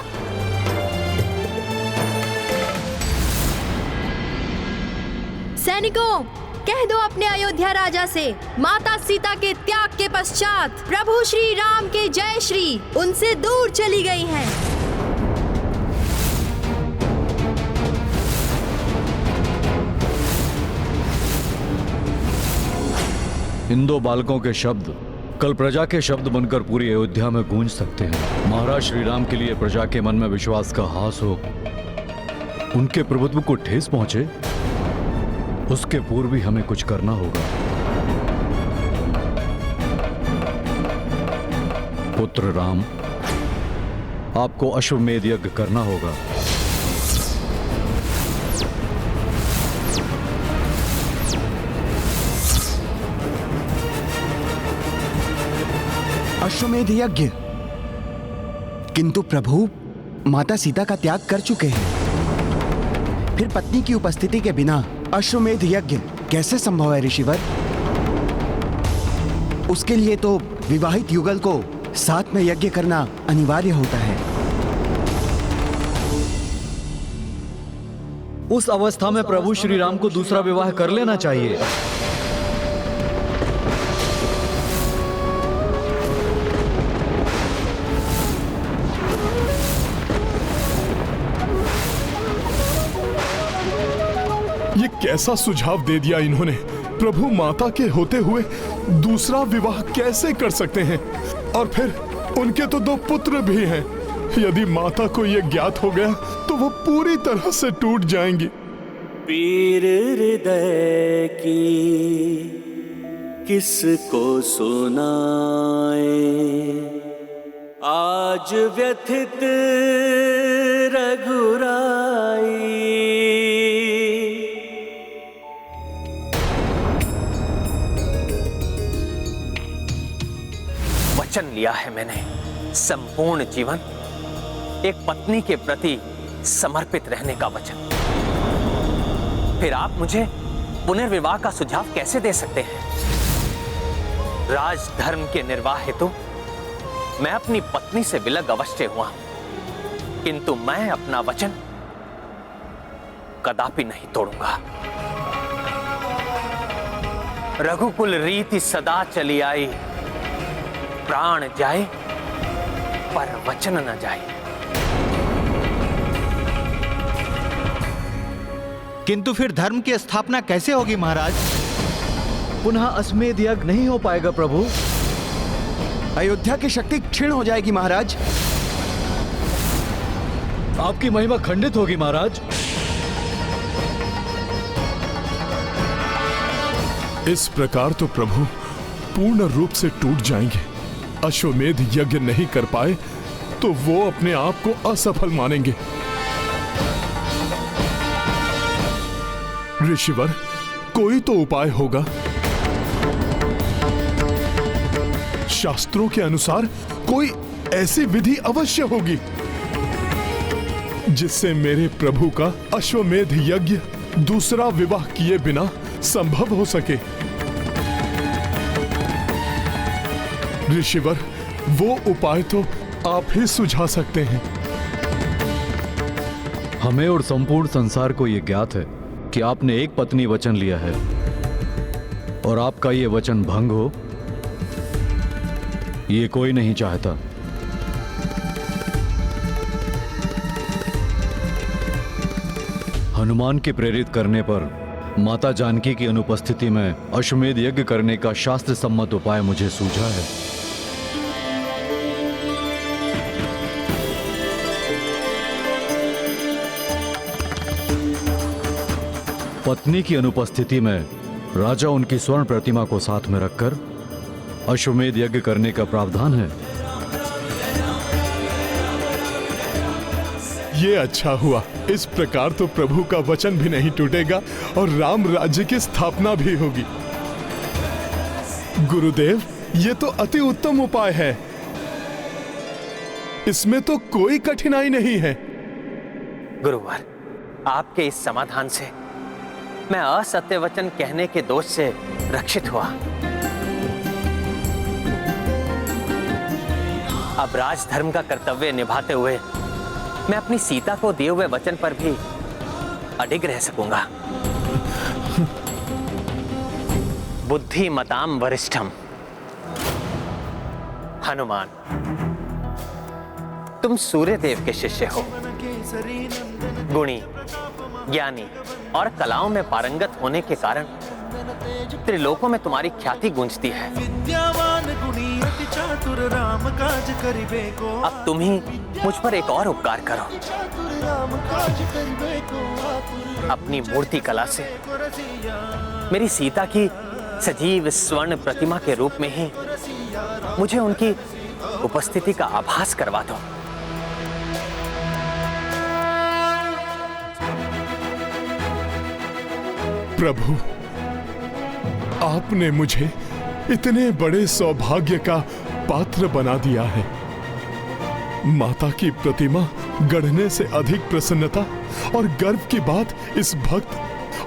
सैनिकों, कह दो अपने अयोध्या राजा से, माता सीता के त्याग के पश्चात प्रभु श्री राम के जय श्री उनसे दूर चली गई हैं। इन 2 बालकों के शब्द कल प्रजा के शब्द बनकर पूरी अयोध्या में गूंज सकते हैं। महाराज श्री राम के लिए प्रजा के मन में विश्वास का हास हो, उनके प्रभुत्व को ठेस पहुंचे, उसके पूर्व ही हमें कुछ करना होगा। पुत्र राम, आपको अश्वमेध यज्ञ करना होगा। अश्वमेध यज्ञ? किंतु प्रभु माता सीता का त्याग कर चुके हैं, फिर पत्नी की उपस्थिति के बिना अश्वमेध यज्ञ कैसे संभव है ऋषिवर? उसके लिए तो विवाहित युगल को साथ में यज्ञ करना अनिवार्य होता है। उस अवस्था में प्रभु श्री राम को दूसरा विवाह कर लेना चाहिए। ये कैसा सुझाव दे दिया इन्होंने? प्रभु माता के होते हुए दूसरा विवाह कैसे कर सकते हैं? और फिर उनके तो 2 पुत्र भी हैं। यदि माता को यह ज्ञात हो गया तो वो पूरी तरह से टूट जाएंगी। पीर हृदय की किसको सुनाए, आज व्यथित रघुराई लिया है मैंने संपूर्ण जीवन एक पत्नी के प्रति समर्पित रहने का वचन। फिर आप मुझे पुनर्विवाह का सुझाव कैसे दे सकते हैं? राजधर्म के निर्वाह हेतु मैं अपनी पत्नी से विलग अवश्य हुआ हूं, किंतु मैं अपना वचन कदापि नहीं तोड़ूंगा। रघुकुल रीति सदा चली आई, प्राण जाए पर वचन न जाए। किंतु फिर धर्म की स्थापना कैसे होगी महाराज? पुनः अश्वमेध यज्ञ नहीं हो पाएगा प्रभु। अयोध्या की शक्ति क्षीण हो जाएगी महाराज। आपकी महिमा खंडित होगी महाराज। इस प्रकार तो प्रभु पूर्ण रूप से टूट जाएंगे। अश्वमेध यज्ञ नहीं कर पाए तो वो अपने आप को असफल मानेंगे। ऋषिवर, कोई तो उपाय होगा। शास्त्रों के अनुसार कोई ऐसी विधि अवश्य होगी जिससे मेरे प्रभु का अश्वमेध यज्ञ दूसरा विवाह किए बिना संभव हो सके। ऋषिवर, वो उपाय तो आप ही सुझा सकते हैं। हमें और संपूर्ण संसार को यह ज्ञात है कि आपने एक पत्नी वचन लिया है और आपका ये वचन भंग हो ये कोई नहीं चाहता। हनुमान के प्रेरित करने पर माता जानकी की अनुपस्थिति में अश्वमेध यज्ञ करने का शास्त्र सम्मत उपाय मुझे सूझा है। पत्नी की अनुपस्थिति में राजा उनकी स्वर्ण प्रतिमा को साथ में रखकर अश्वमेध यज्ञ करने का प्रावधान है। ये अच्छा हुआ। इस प्रकार तो प्रभु का वचन भी नहीं टूटेगा और राम राज्य की स्थापना भी होगी। गुरुदेव, ये तो अति उत्तम उपाय है। इसमें तो कोई कठिनाई नहीं है। गुरुवर, आपके इस समाधान से मैं असत्य वचन कहने के दोष से रक्षित हुआ। अब राजधर्म का कर्तव्य निभाते हुए मैं अपनी सीता को दिए हुए वचन पर भी अडिग रह सकूंगा। बुद्धिमताम वरिष्ठम। हनुमान, तुम सूर्य देव के शिष्य हो। गुणी, ज्ञानी और कलाओं में पारंगत होने के कारण त्रिलोकों में तुम्हारी ख्याति गूंजती है। अब तुम ही मुझ पर एक और उपकार करो। अपनी मूर्ति कला से मेरी सीता की सजीव स्वर्ण प्रतिमा के रूप में ही मुझे उनकी उपस्थिति का आभास करवा दो। प्रभु, आपने मुझे इतने बड़े सौभाग्य का पात्र बना दिया है। माता की प्रतिमा गढ़ने से अधिक प्रसन्नता और गर्व की बात इस भक्त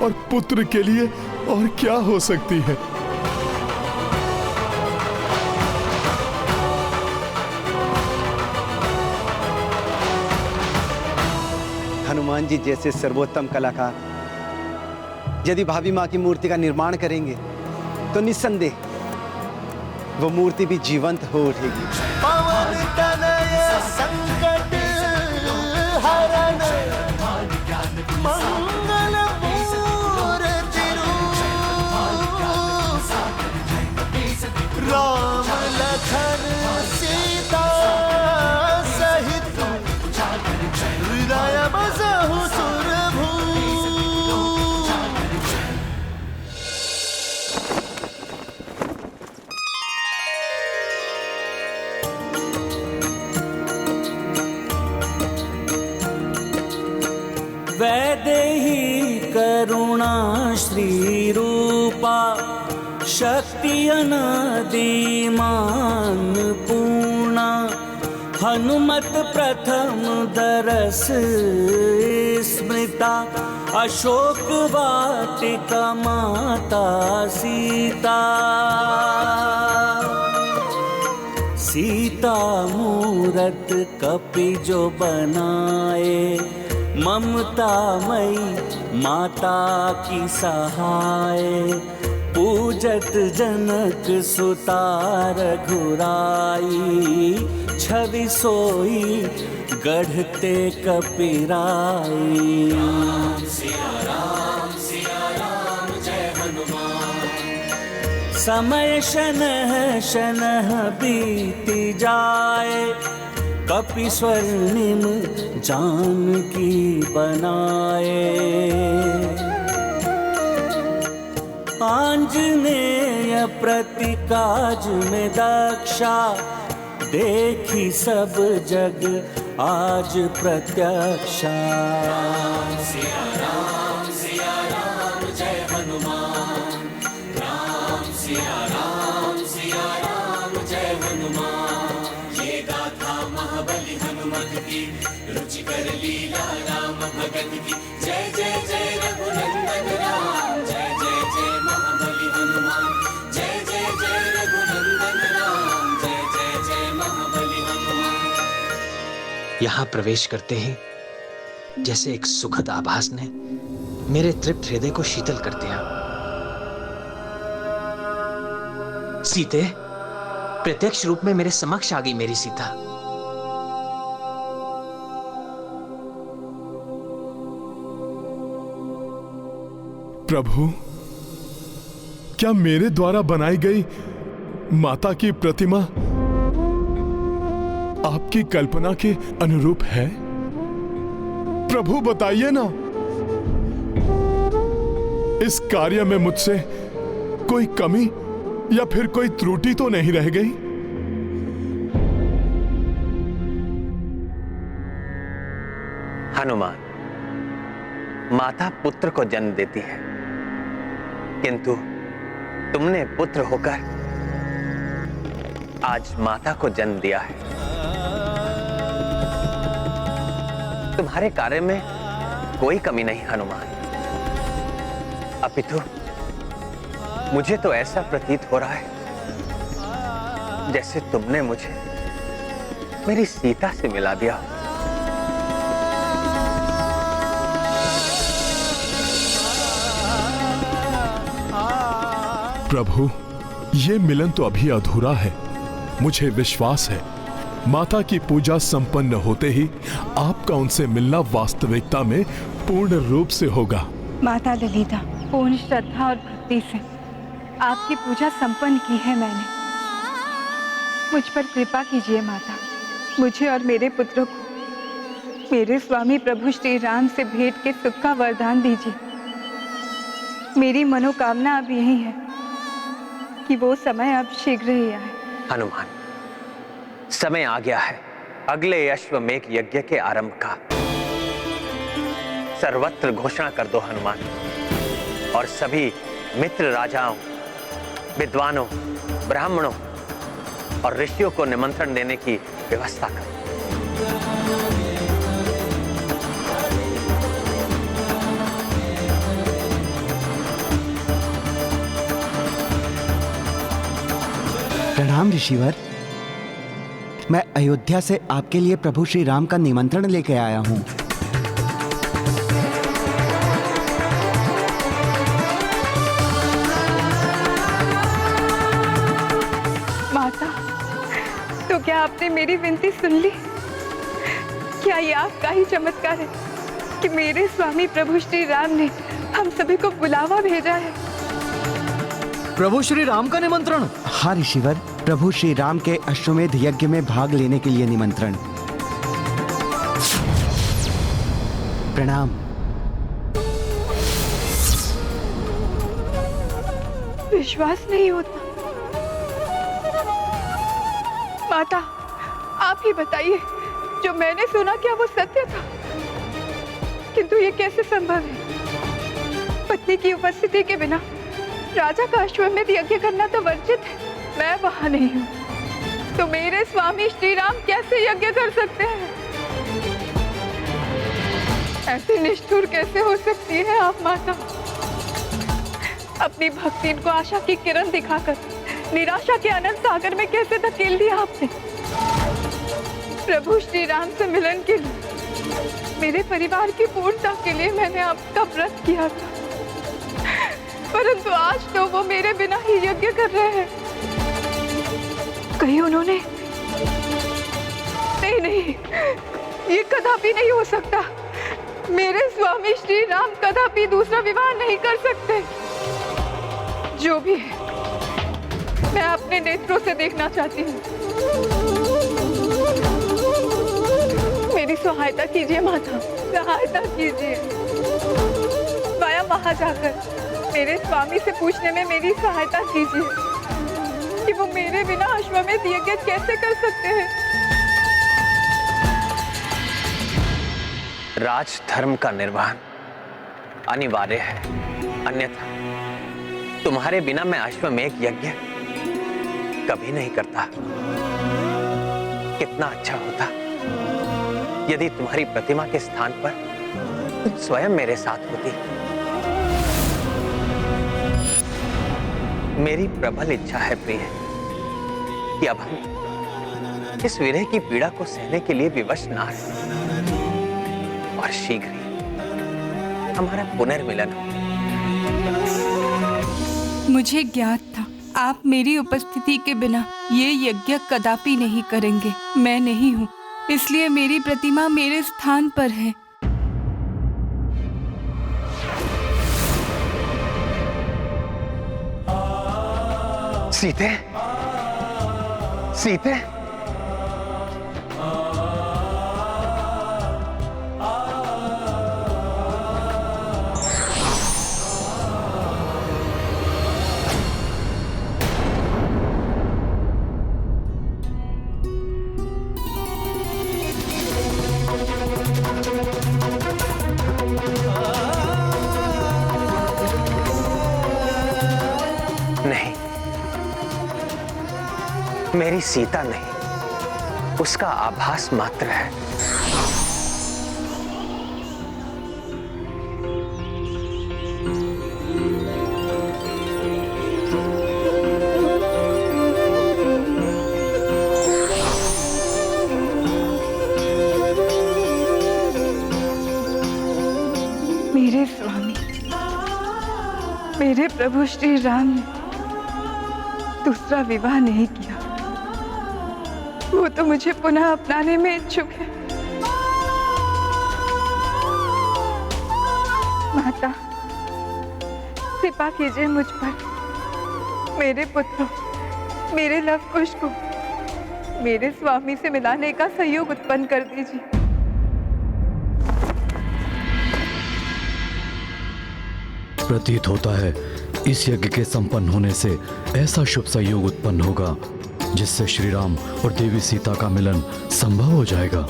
और पुत्र के लिए और क्या हो सकती है। हनुमान जी जैसे सर्वोत्तम कलाकार यदि भाभी माँ की मूर्ति का निर्माण करेंगे तो निस्संदेह वो मूर्ति भी जीवंत हो उठेगी। पवन तनय संकट हरण मंगल मूर्ति राम लखन सीता सहित हृदय बसहु सुरभू। वैदेही करुणा श्री रूपा शक्ति अनादिमान पूर्ण हनुमत प्रथम दरस स्मृता, अशोक वाटिका माता सीता। सीता मूरत कपि जो बनाए, ममता मई माता की सहाय। पूजत जनक सुता रघुराई, छवि सोई गढ़ते कपिराई। सिया राम जय हनुमान। समय शनह शनह बीती जाए, कपि स्वर्णिम जानकी बनाए। आंजनेय प्रति काज में दक्षा, देखी सब जग आज प्रत्यक्षा। सिया राम जय हनुमान। राम सिया राम जय हनुमान। ये गाथा महाबली हनुमत की, रुचिकर लीला राम भगत की। जय जय जय रघुनंदन राम, जय जय जय महाबली हनुमान। जय जय जय रघुनंदन राम, जय जय जय महाबली हनुमान। यहां प्रवेश करते ही जैसे एक सुखद आभास ने मेरे तृप्त हृदय को शीतल कर दिया। सीते, प्रत्यक्ष रूप में मेरे समक्ष आ गई मेरी सीता। प्रभु, क्या मेरे द्वारा बनाई गई माता की प्रतिमा आपकी कल्पना के अनुरूप है? प्रभु बताइए ना, इस कार्य में मुझसे कोई कमी या फिर कोई त्रुटि तो नहीं रह गई? हनुमान, माता पुत्र को जन्म देती है, किंतु तुमने पुत्र होकर आज माता को जन्म दिया है। तुम्हारे कार्य में कोई कमी नहीं हनुमान, अपितु मुझे तो ऐसा प्रतीत हो रहा है जैसे तुमने मुझे मेरी सीता से मिला दिया। प्रभु, ये मिलन तो अभी अधूरा है। मुझे विश्वास है माता की पूजा संपन्न होते ही आपका उनसे मिलना वास्तविकता में पूर्ण रूप से होगा। माता ललिता, पूर्ण श्रद्धा और भक्ति से आपकी पूजा संपन्न की है मैंने। मुझ पर कृपा कीजिए माता, मुझे और मेरे पुत्रों को मेरे स्वामी प्रभु श्री राम से भेंट के सुख का वरदान दीजिए। मेरी मनोकामना अब यही है कि वो समय अब शीघ्र ही आए। हनुमान, समय आ गया है अगले अश्वमेघ यज्ञ के आरंभ का। सर्वत्र घोषणा कर दो हनुमान, और सभी मित्र राजाओं, विद्वानों, ब्राह्मणों और ऋषियों को निमंत्रण देने की व्यवस्था करो। प्रणाम ऋषिवर, मैं अयोध्या से आपके लिए प्रभु श्री राम का निमंत्रण लेके आया हूं। माता, तो क्या आपने मेरी विनती सुन ली? क्या ये आपका ही चमत्कार है कि मेरे स्वामी प्रभु श्री राम ने हम सभी को बुलावा भेजा है? प्रभु श्री राम का निमंत्रण? हाँ ऋषिवर, प्रभु श्री राम के अश्वमेध यज्ञ में भाग लेने के लिए निमंत्रण। प्रणाम। विश्वास नहीं होता। माता, आप ही बताइए, जो मैंने सुना क्या वो सत्य था? किंतु ये कैसे संभव है? पत्नी की उपस्थिति के बिना राजा का अश्वमेध यज्ञ करना तो वर्जित है। मैं वहां नहीं हूँ। तो मेरे स्वामी श्री राम कैसे यज्ञ कर सकते हैं? ऐसी निष्ठुर कैसे हो सकती है आप माता? अपनी भक्ति को आशा की किरण दिखाकर निराशा के अनंत सागर में कैसे धकेल दिया आपने? प्रभु श्री राम से मिलन के लिए, मेरे परिवार की पूर्णता के लिए मैंने आपका व्रत किया था, परंतु आज तो वो मेरे बिना ही यज्ञ कर रहे हैं। कहीं उन्होंने नहीं, ये कदापि नहीं हो सकता। मेरे स्वामी श्री राम कदापि दूसरा विवाह नहीं कर सकते। जो भी है, मैं अपने नेत्रों से देखना चाहती हूँ। मेरी सहायता कीजिए माता, सहायता कीजिए। स्वयं वहां जाकर मेरे स्वामी से पूछने में मेरी सहायता कीजिए कि वो मेरे बिना अश्वमेध यज्ञ कैसे कर सकते हैं। राजधर्म का निर्वहन अनिवार्य है, अन्यथा तुम्हारे बिना मैं अश्वमेध यज्ञ कभी नहीं करता। कितना अच्छा होता यदि तुम्हारी प्रतिमा के स्थान पर तुम स्वयं मेरे साथ होती। मेरी प्रबल इच्छा है प्रिय कि अब हम इस विरह की पीड़ा को सहने के लिए विवश ना हैं और शीघ्र ही हमारा पुनर्मिलन हो। मुझे ज्ञात था आप मेरी उपस्थिति के बिना ये यज्ञ कदापि नहीं करेंगे। मैं नहीं हूँ, इसलिए मेरी प्रतिमा मेरे स्थान पर है। सीते, सीते, नहीं, मेरी सीता नहीं, उसका आभास मात्र है। मेरे स्वामी, मेरे प्रभु श्री राम ने दूसरा विवाह नहीं किया। वो तो मुझे पुनः अपनाने में इच्छुक है। माता, कृपा कीजिए मुझ पर। मेरे पुत्रों, मेरे लव कुश को मेरे स्वामी से मिलाने का सहयोग उत्पन्न कर दीजिए। प्रतीत होता है इस यज्ञ के संपन्न होने से ऐसा शुभ संयोग उत्पन्न होगा जिससे श्री राम और देवी सीता का मिलन संभव हो जाएगा।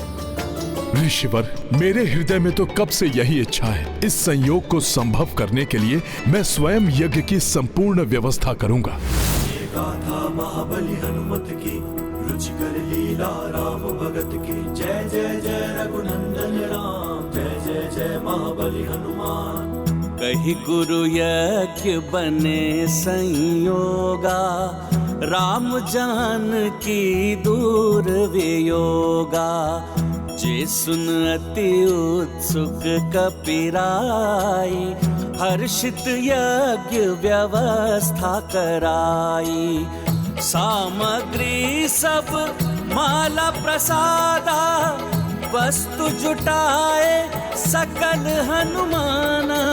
ऋषिवर, मेरे हृदय में तो कब से यही इच्छा है। इस संयोग को संभव करने के लिए मैं स्वयं यज्ञ की संपूर्ण व्यवस्था करूंगा। ये गाथा महाबली हनुमत की, रुचिकर लीला राम भगत की। जय जय जय रघुनंदन राम, जय जय जय महाबली हनुमान। कही गुरु यज्ञ बने संयोगा, राम जान की दूर वियोगा। जे सुन अति उत्सुक कपिराई, हर्षित यज्ञ व्यवस्था कराई। सामग्री सब माला प्रसादा, वस्तु जुटाए सकल हनुमाना।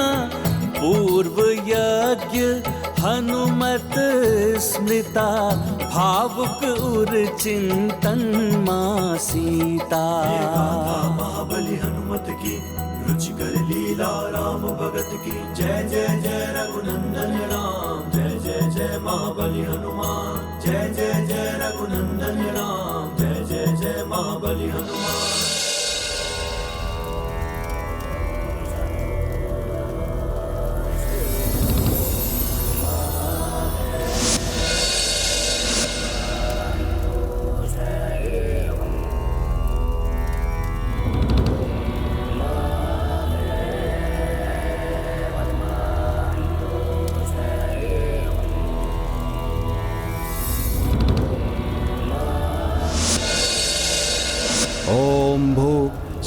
पूर्व यज्ञ हनुमत स्मृता, भावुक उर चिंतन मां सीता। महाबली हनुमत की, रुचिकर लीला राम भगत की। जय जय जय रघुनंदन राम, जय जय जय महाबली हनुमान। जय जय जय रघुनंदन राम, जय जय जय महाबली हनुमान।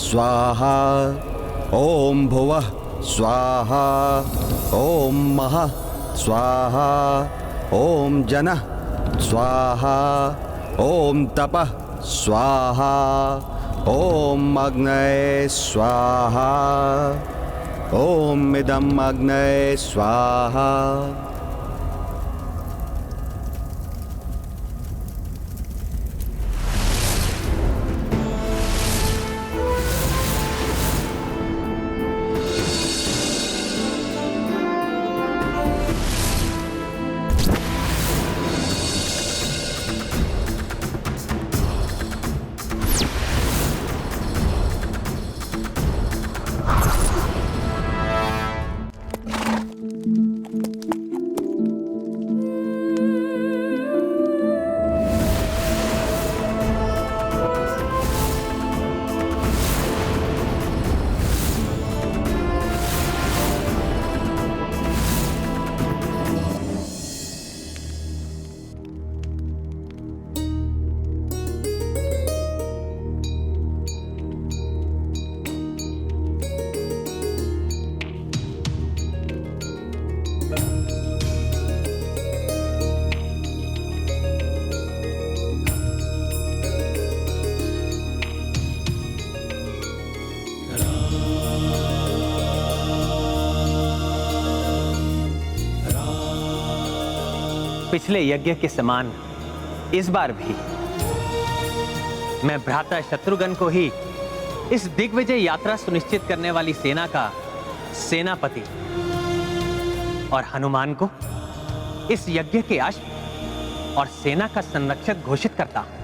स्वाहा ओम भुवः स्वाहा ओम महः स्वाहा ओम जनः स्वाहा ओम तपः स्वाहा ओम अग्नये स्वाहा ओम इदम अग्नये स्वाहा। पिछले यज्ञ के समान इस बार भी मैं भ्राता शत्रुघ्न को ही इस दिग्विजय यात्रा सुनिश्चित करने वाली सेना का सेनापति और हनुमान को इस यज्ञ के अश्व और सेना का संरक्षक घोषित करता हूं।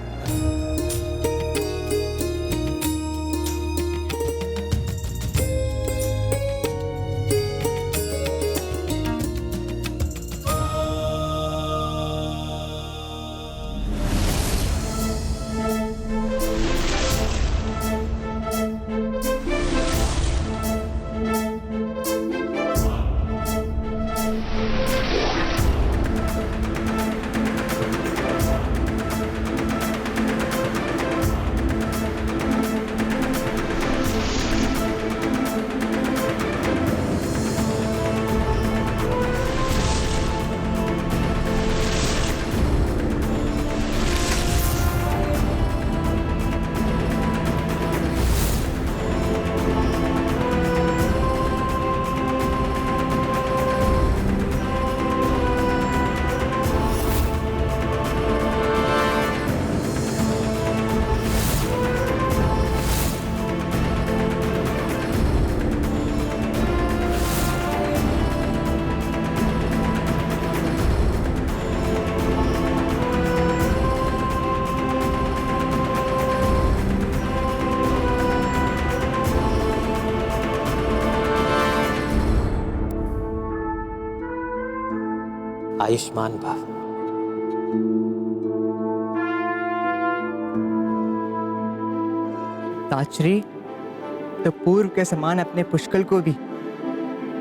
आयुष्मान भव। ताचरी, तो पूर्व के समान अपने पुष्कल को भी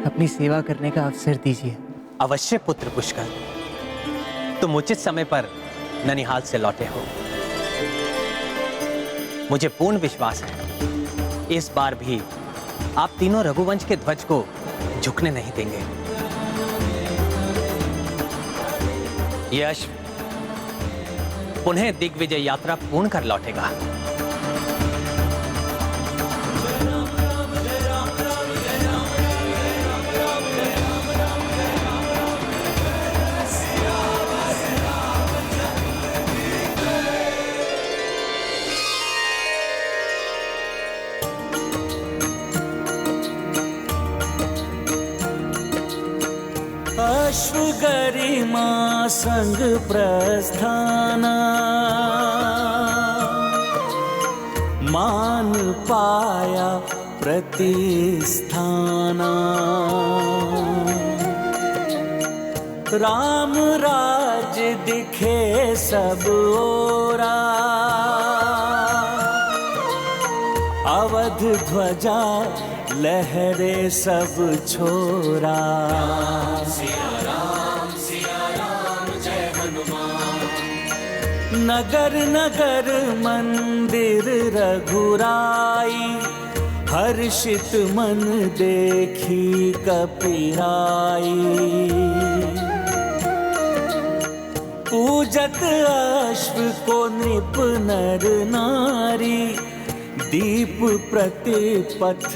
अपनी सेवा करने का अवसर दीजिए। अवश्य पुत्र पुष्कल, तुम उचित समय पर ननिहाल से लौटे हो। मुझे पूर्ण विश्वास है इस बार भी आप तीनों रघुवंश के ध्वज को झुकने नहीं देंगे। यश पुनः दिग्विजय यात्रा पूर्ण कर लौटेगा। अश्वगरिमा संग प्रस्थाना, मान पाया प्रतिस्थाना। राम राज दिखे सब ओरा, अवध ध्वजा लहरे सब छोरा। जय हनुमान। नगर नगर मंदिर रघुराई, हर्षित मन देखी कपिराई, पूजत अश्व को नृप नर नारी, दीप प्रतिपथ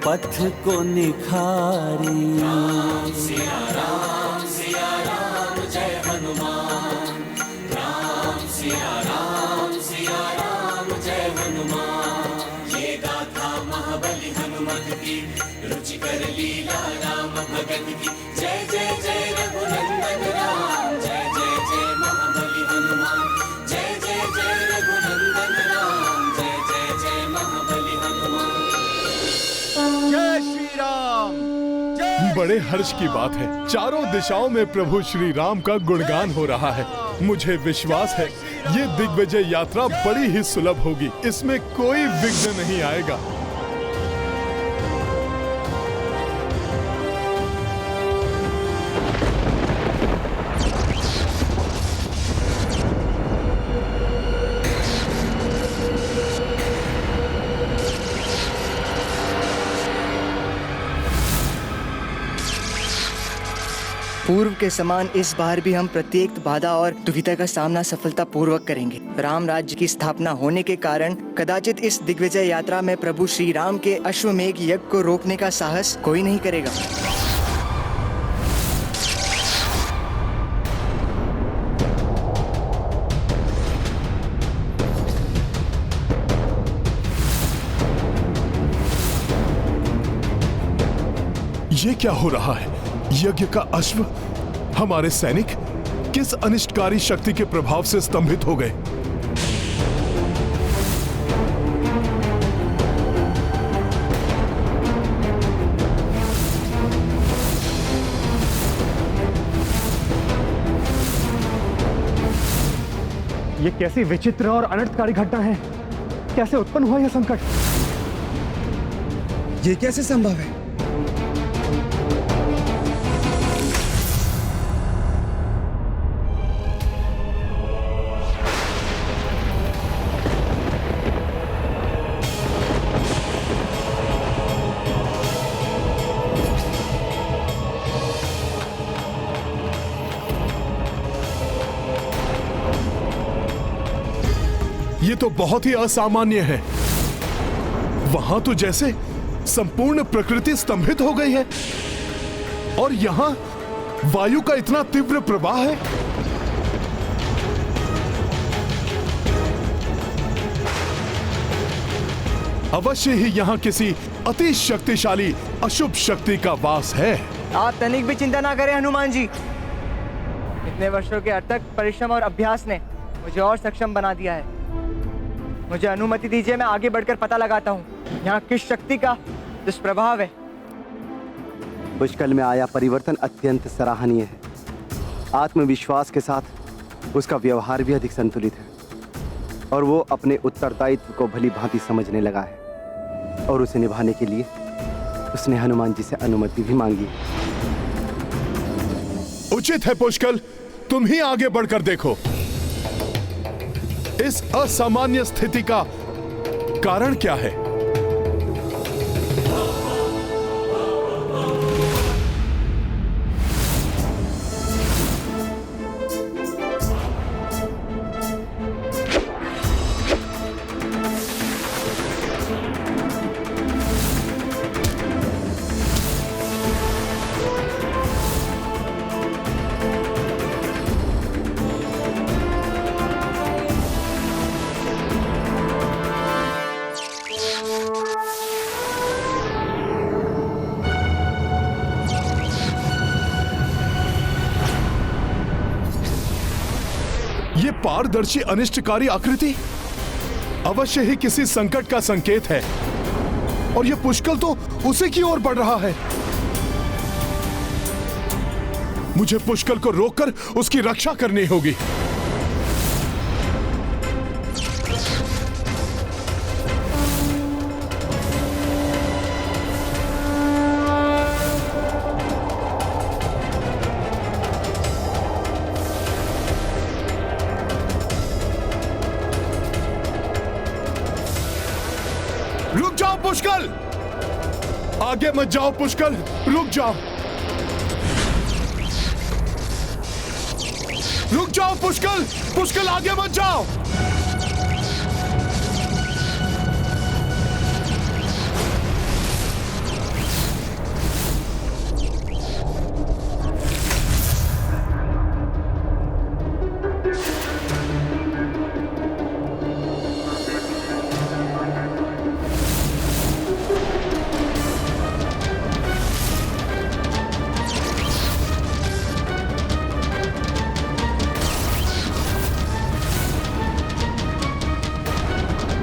पथ को निखारी। राम सिया राम जय हनुमान, राम सिया राम जय हनुमान। ये गाथा महाबली हनुमत की, रुचिकर लीला राम भगत की। जय जय जय रघुनंदन राम, जय जय जय महाबली हनुमान। जय जय जय रघुनंदन राम, जय जय जय महाबली हनुमान। जय श्री राम। बड़े हर्ष की बात है, चारों दिशाओं में प्रभु श्री राम का गुणगान हो रहा है। मुझे विश्वास है ये दिग्विजय यात्रा बड़ी ही सुलभ होगी, इसमें कोई विघ्न नहीं आएगा। पूर्व के समान इस बार भी हम प्रत्येक बाधा और दुविधा का सामना सफलता पूर्वक करेंगे। राम राज्य की स्थापना होने के कारण कदाचित इस दिग्विजय यात्रा में प्रभु श्री राम के अश्वमेघ यज्ञ को रोकने का साहस कोई नहीं करेगा। ये क्या हो रहा है? यज्ञ का अश्व, हमारे सैनिक किस अनिष्टकारी शक्ति के प्रभाव से स्तंभित हो गए? ये कैसी विचित्र और अनर्थकारी घटना है? कैसे उत्पन्न हुआ यह संकट? ये कैसे संभव है? ये तो बहुत ही असामान्य है। वहां तो जैसे संपूर्ण प्रकृति स्तंभित हो गई है और यहां वायु का इतना तीव्र प्रवाह है। अवश्य ही यहां किसी अति शक्तिशाली अशुभ शक्ति का वास है। आप तनिक भी चिंता ना करें हनुमान जी। इतने वर्षों के अथक परिश्रम और अभ्यास ने मुझे और सक्षम बना दिया है। मुझे अनुमति दीजिए, मैं आगे बढ़कर पता लगाता हूँ यहाँ किस शक्ति का दुष्प्रभाव है। पुष्कल में आया परिवर्तन अत्यंत सराहनीय है। आत्मविश्वास के साथ उसका व्यवहार भी अधिक संतुलित है और वो अपने उत्तरदायित्व को भली भांति समझने लगा है और उसे निभाने के लिए उसने हनुमान जी से अनुमति भी मांगी। उचित है पुष्कल, तुम ही आगे बढ़कर देखो इस असामान्य स्थिति का कारण क्या है। ये पारदर्शी अनिष्टकारी आकृति अवश्य ही किसी संकट का संकेत है और ये पुष्कल तो उसी की ओर बढ़ रहा है। मुझे पुष्कल को रोककर उसकी रक्षा करनी होगी। रुक जाओ पुष्कल, आगे मत जाओ पुष्कर, रुक जाओ, रुक जाओ पुष्कर, पुष्कर आगे मत जाओ।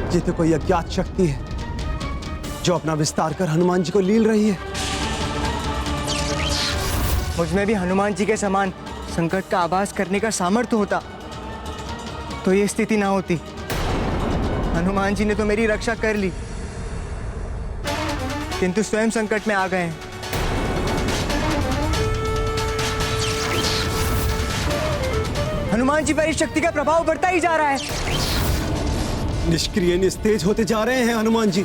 ये तो कोई अज्ञात शक्ति है जो अपना विस्तार कर हनुमान जी को लील रही है। मुझ में भी हनुमान जी के समान संकट का आभास करने का सामर्थ्य होता तो ये स्थिति ना होती। हनुमान जी ने तो मेरी रक्षा कर ली, किंतु स्वयं संकट में आ गए हैं। हनुमान जी पर इस शक्ति का प्रभाव बढ़ता ही जा रहा है। निष्क्रिय निस्तेज होते जा रहे हैं हनुमान जी।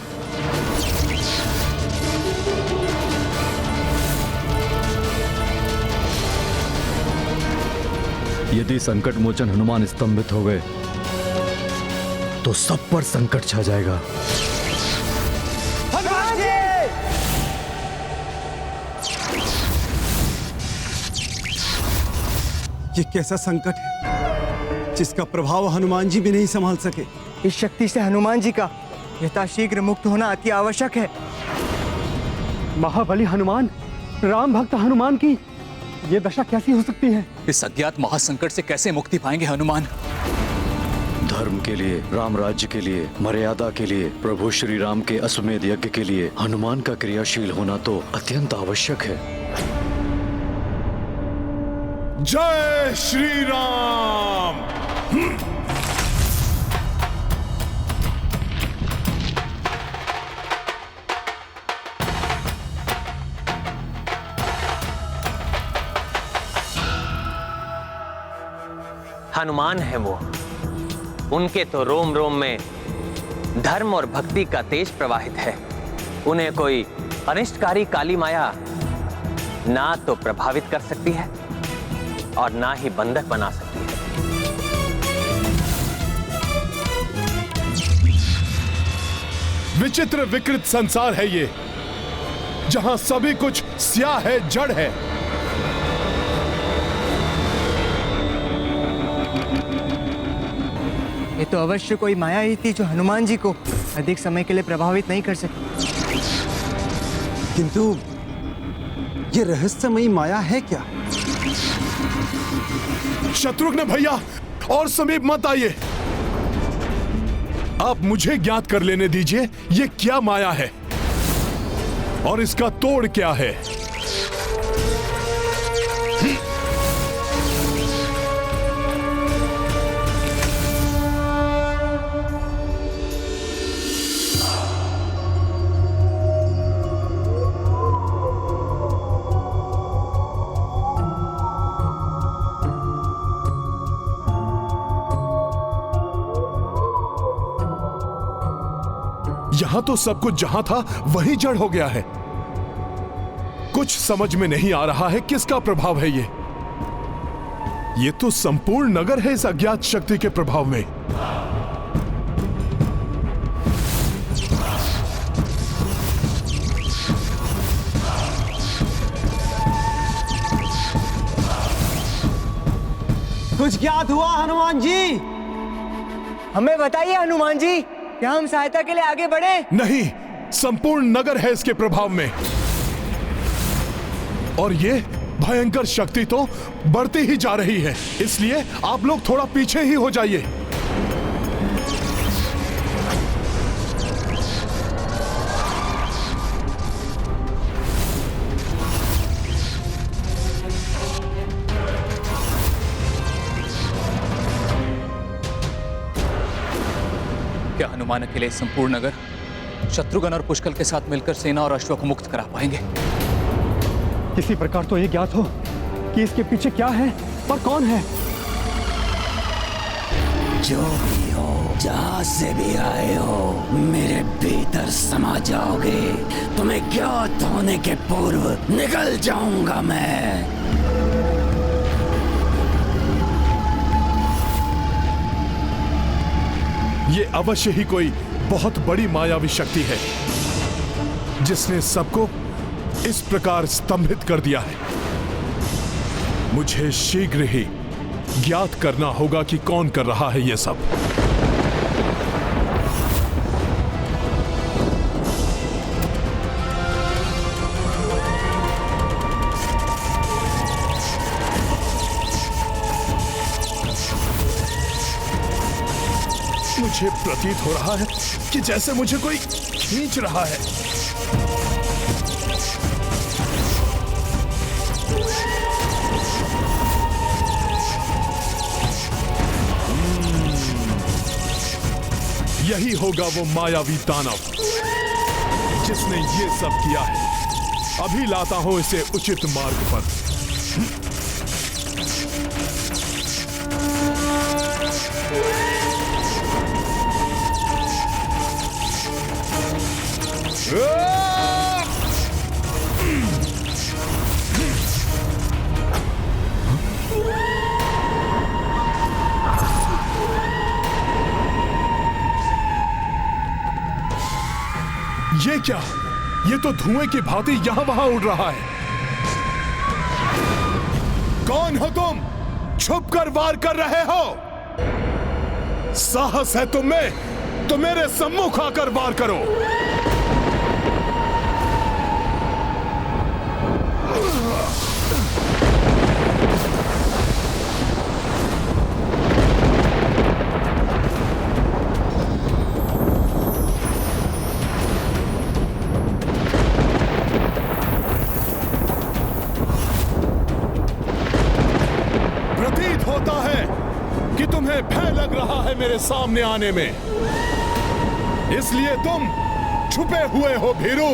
यदि संकट मोचन हनुमान स्तंभित हो गए तो सब पर संकट छा जाएगा। हनुमान जी! ये कैसा संकट है जिसका प्रभाव हनुमान जी भी नहीं संभाल सके। इस शक्ति से हनुमान जी का यथाशीघ्र मुक्त होना अति आवश्यक है। महाबली हनुमान, राम भक्त हनुमान की ये दशा कैसी हो सकती है? इस अज्ञात महासंकट से कैसे मुक्ति पाएंगे हनुमान? धर्म के लिए, राम राज्य के लिए, मर्यादा के लिए, प्रभु श्री राम के अश्वमेध यज्ञ के लिए हनुमान का क्रियाशील होना तो अत्यंत आवश्यक है। जय श्री राम। हनुमान है वो, उनके तो रोम रोम में धर्म और भक्ति का तेज प्रवाहित है। उन्हें कोई अनिष्टकारी काली माया ना तो प्रभावित कर सकती है और ना ही बंधक बना सकती है। विचित्र विकृत संसार है ये, जहां सभी कुछ स्याह है, जड़ है। ये तो अवश्य कोई माया ही थी जो हनुमान जी को अधिक समय के लिए प्रभावित नहीं कर सकी। किंतु ये रहस्यमयी माया है क्या? शत्रुघ्न भैया और समीप मत आइए, आप मुझे ज्ञात कर लेने दीजिए ये क्या माया है और इसका तोड़ क्या है। यहां तो सब कुछ जहां था वही जड़ हो गया है। कुछ समझ में नहीं आ रहा है किसका प्रभाव है ये। ये तो संपूर्ण नगर है इस अज्ञात शक्ति के प्रभाव में। कुछ ज्ञात हुआ हनुमान जी? हमें बताइए हनुमान जी, क्या हम सहायता के लिए आगे बढ़े? नहीं, संपूर्ण नगर है इसके प्रभाव में और ये भयंकर शक्ति तो बढ़ती ही जा रही है। इसलिए आप लोग थोड़ा पीछे ही हो जाइए। क्या हनुमान अकेले संपूर्ण नगर शत्रुघ्न और पुष्कल के साथ मिलकर सेना और अश्व को मुक्त करा पाएंगे? किसी प्रकार तो ये ज्ञात हो कि इसके पीछे क्या है और कौन है। जो भी हो, जहाँ से भी आए हो, मेरे भीतर समा जाओगे। तुम्हें ज्ञात होने के पूर्व निकल जाऊंगा मैं। ये अवश्य ही कोई बहुत बड़ी मायावी शक्ति है जिसने सबको इस प्रकार स्तंभित कर दिया है। मुझे शीघ्र ही ज्ञात करना होगा कि कौन कर रहा है ये सब। मुझे प्रतीत हो रहा है कि जैसे मुझे कोई खींच रहा है। यही होगा वो मायावी दानव जिसने ये सब किया है। अभी लाता हूं इसे उचित मार्ग पर। ये क्या? ये तो धुएं की भांति यहां वहां उड़ रहा है। कौन हो तुम? छुपकर वार कर रहे हो? साहस है तुम में तो मेरे सम्मुख आकर वार करो। भय लग रहा है मेरे सामने आने में, इसलिए तुम छुपे हुए हो भीरू।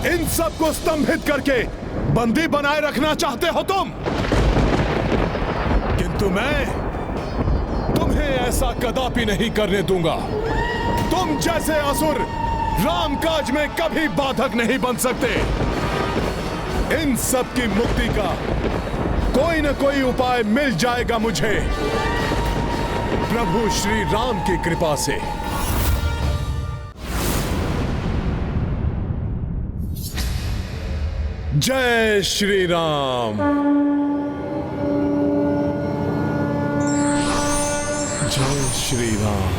इन सबको स्तंभित करके बंदी बनाए रखना चाहते हो तुम, किंतु मैं तुम्हें ऐसा कदापि नहीं करने दूंगा। तुम जैसे असुर राम काज में कभी बाधक नहीं बन सकते। इन सब की मुक्ति का कोई न कोई उपाय मिल जाएगा मुझे प्रभु श्री राम की कृपा से। जय श्री राम। जय श्री राम।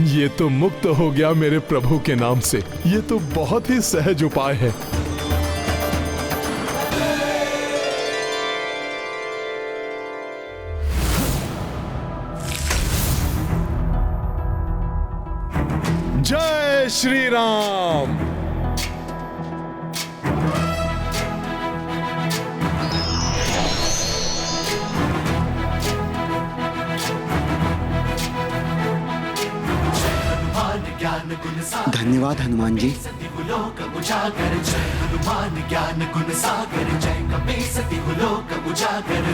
ये तो मुक्त हो गया मेरे प्रभु के नाम से। ये तो बहुत ही सहज उपाय है। जय श्री राम। धन्यवाद हनुमान जी। हनुमान ज्ञान गुण सागर, जय कपीसति लोक उजागर।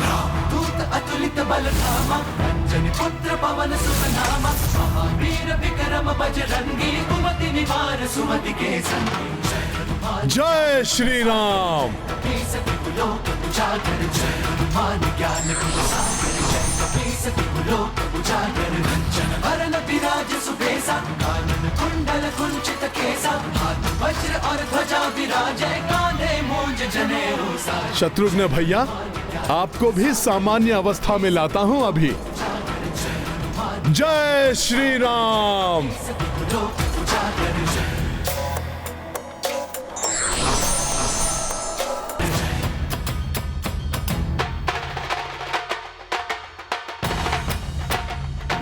दूत अतुलित बल धामा, अंजनी पुत्र पवन सुत नामा। महावीर विक्रम बजरंगी, कुमति निवार सुमति के संगी। जय श्री राम। लोक उजागर, जय हनुमान ज्ञान गुण सागर, जय कपीसति लोक उजागर। कंचन वरण विराज सुबेसा, कानन कुंडल कुंचित केसा। हाथ वज्र और ध्वजा विराजे, कांधे मूंज जनेऊ साज। शत्रुघ्न भैया, आपको भी सामान्य अवस्था में लाता हूं अभी। जय श्री राम।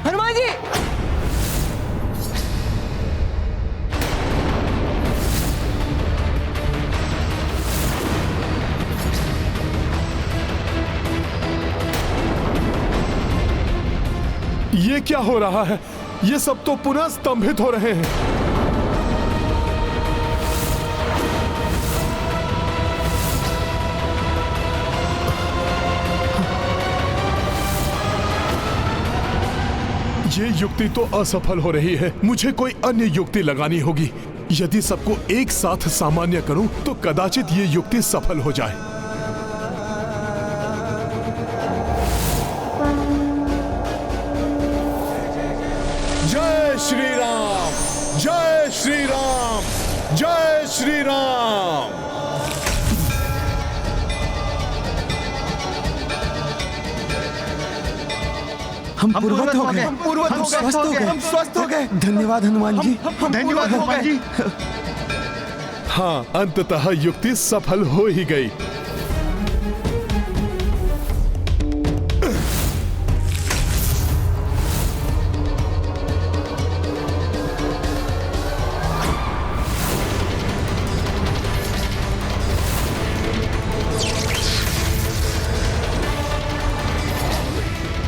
हनुमान जी। ये क्या हो रहा है? ये सब तो पुनः स्तंभित हो रहे हैं। ये युक्ति तो असफल हो रही है। मुझे कोई अन्य युक्ति लगानी होगी। यदि सबको एक साथ सामान्य करूं तो कदाचित ये युक्ति सफल हो जाए। जय श्री राम, जय श्री राम, जय श्री राम। हम पूर्वत हो गए, हम स्वस्थ हो गए, हम स्वस्थ हो गए। धन्यवाद हनुमान जी, धन्यवाद हनुमान जी। हाँ, अंततः युक्ति सफल हो ही गई।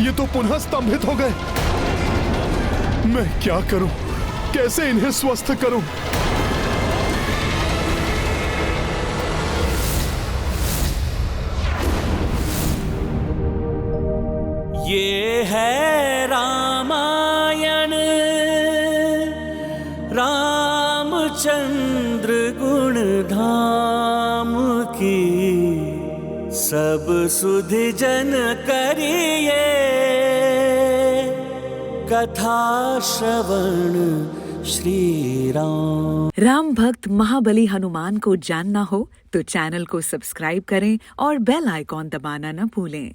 ये तो पुनः स्तंभित हो गए। मैं क्या करूं? कैसे इन्हें स्वस्थ करूं? ये है रामायण, रामचंद्र गुण धाम की, सब सुधि जन करिए कथा श्रवण श्री राम। राम भक्त महाबली हनुमान को जानना हो तो चैनल को सब्सक्राइब करें और बेल आइकॉन दबाना न भूलें।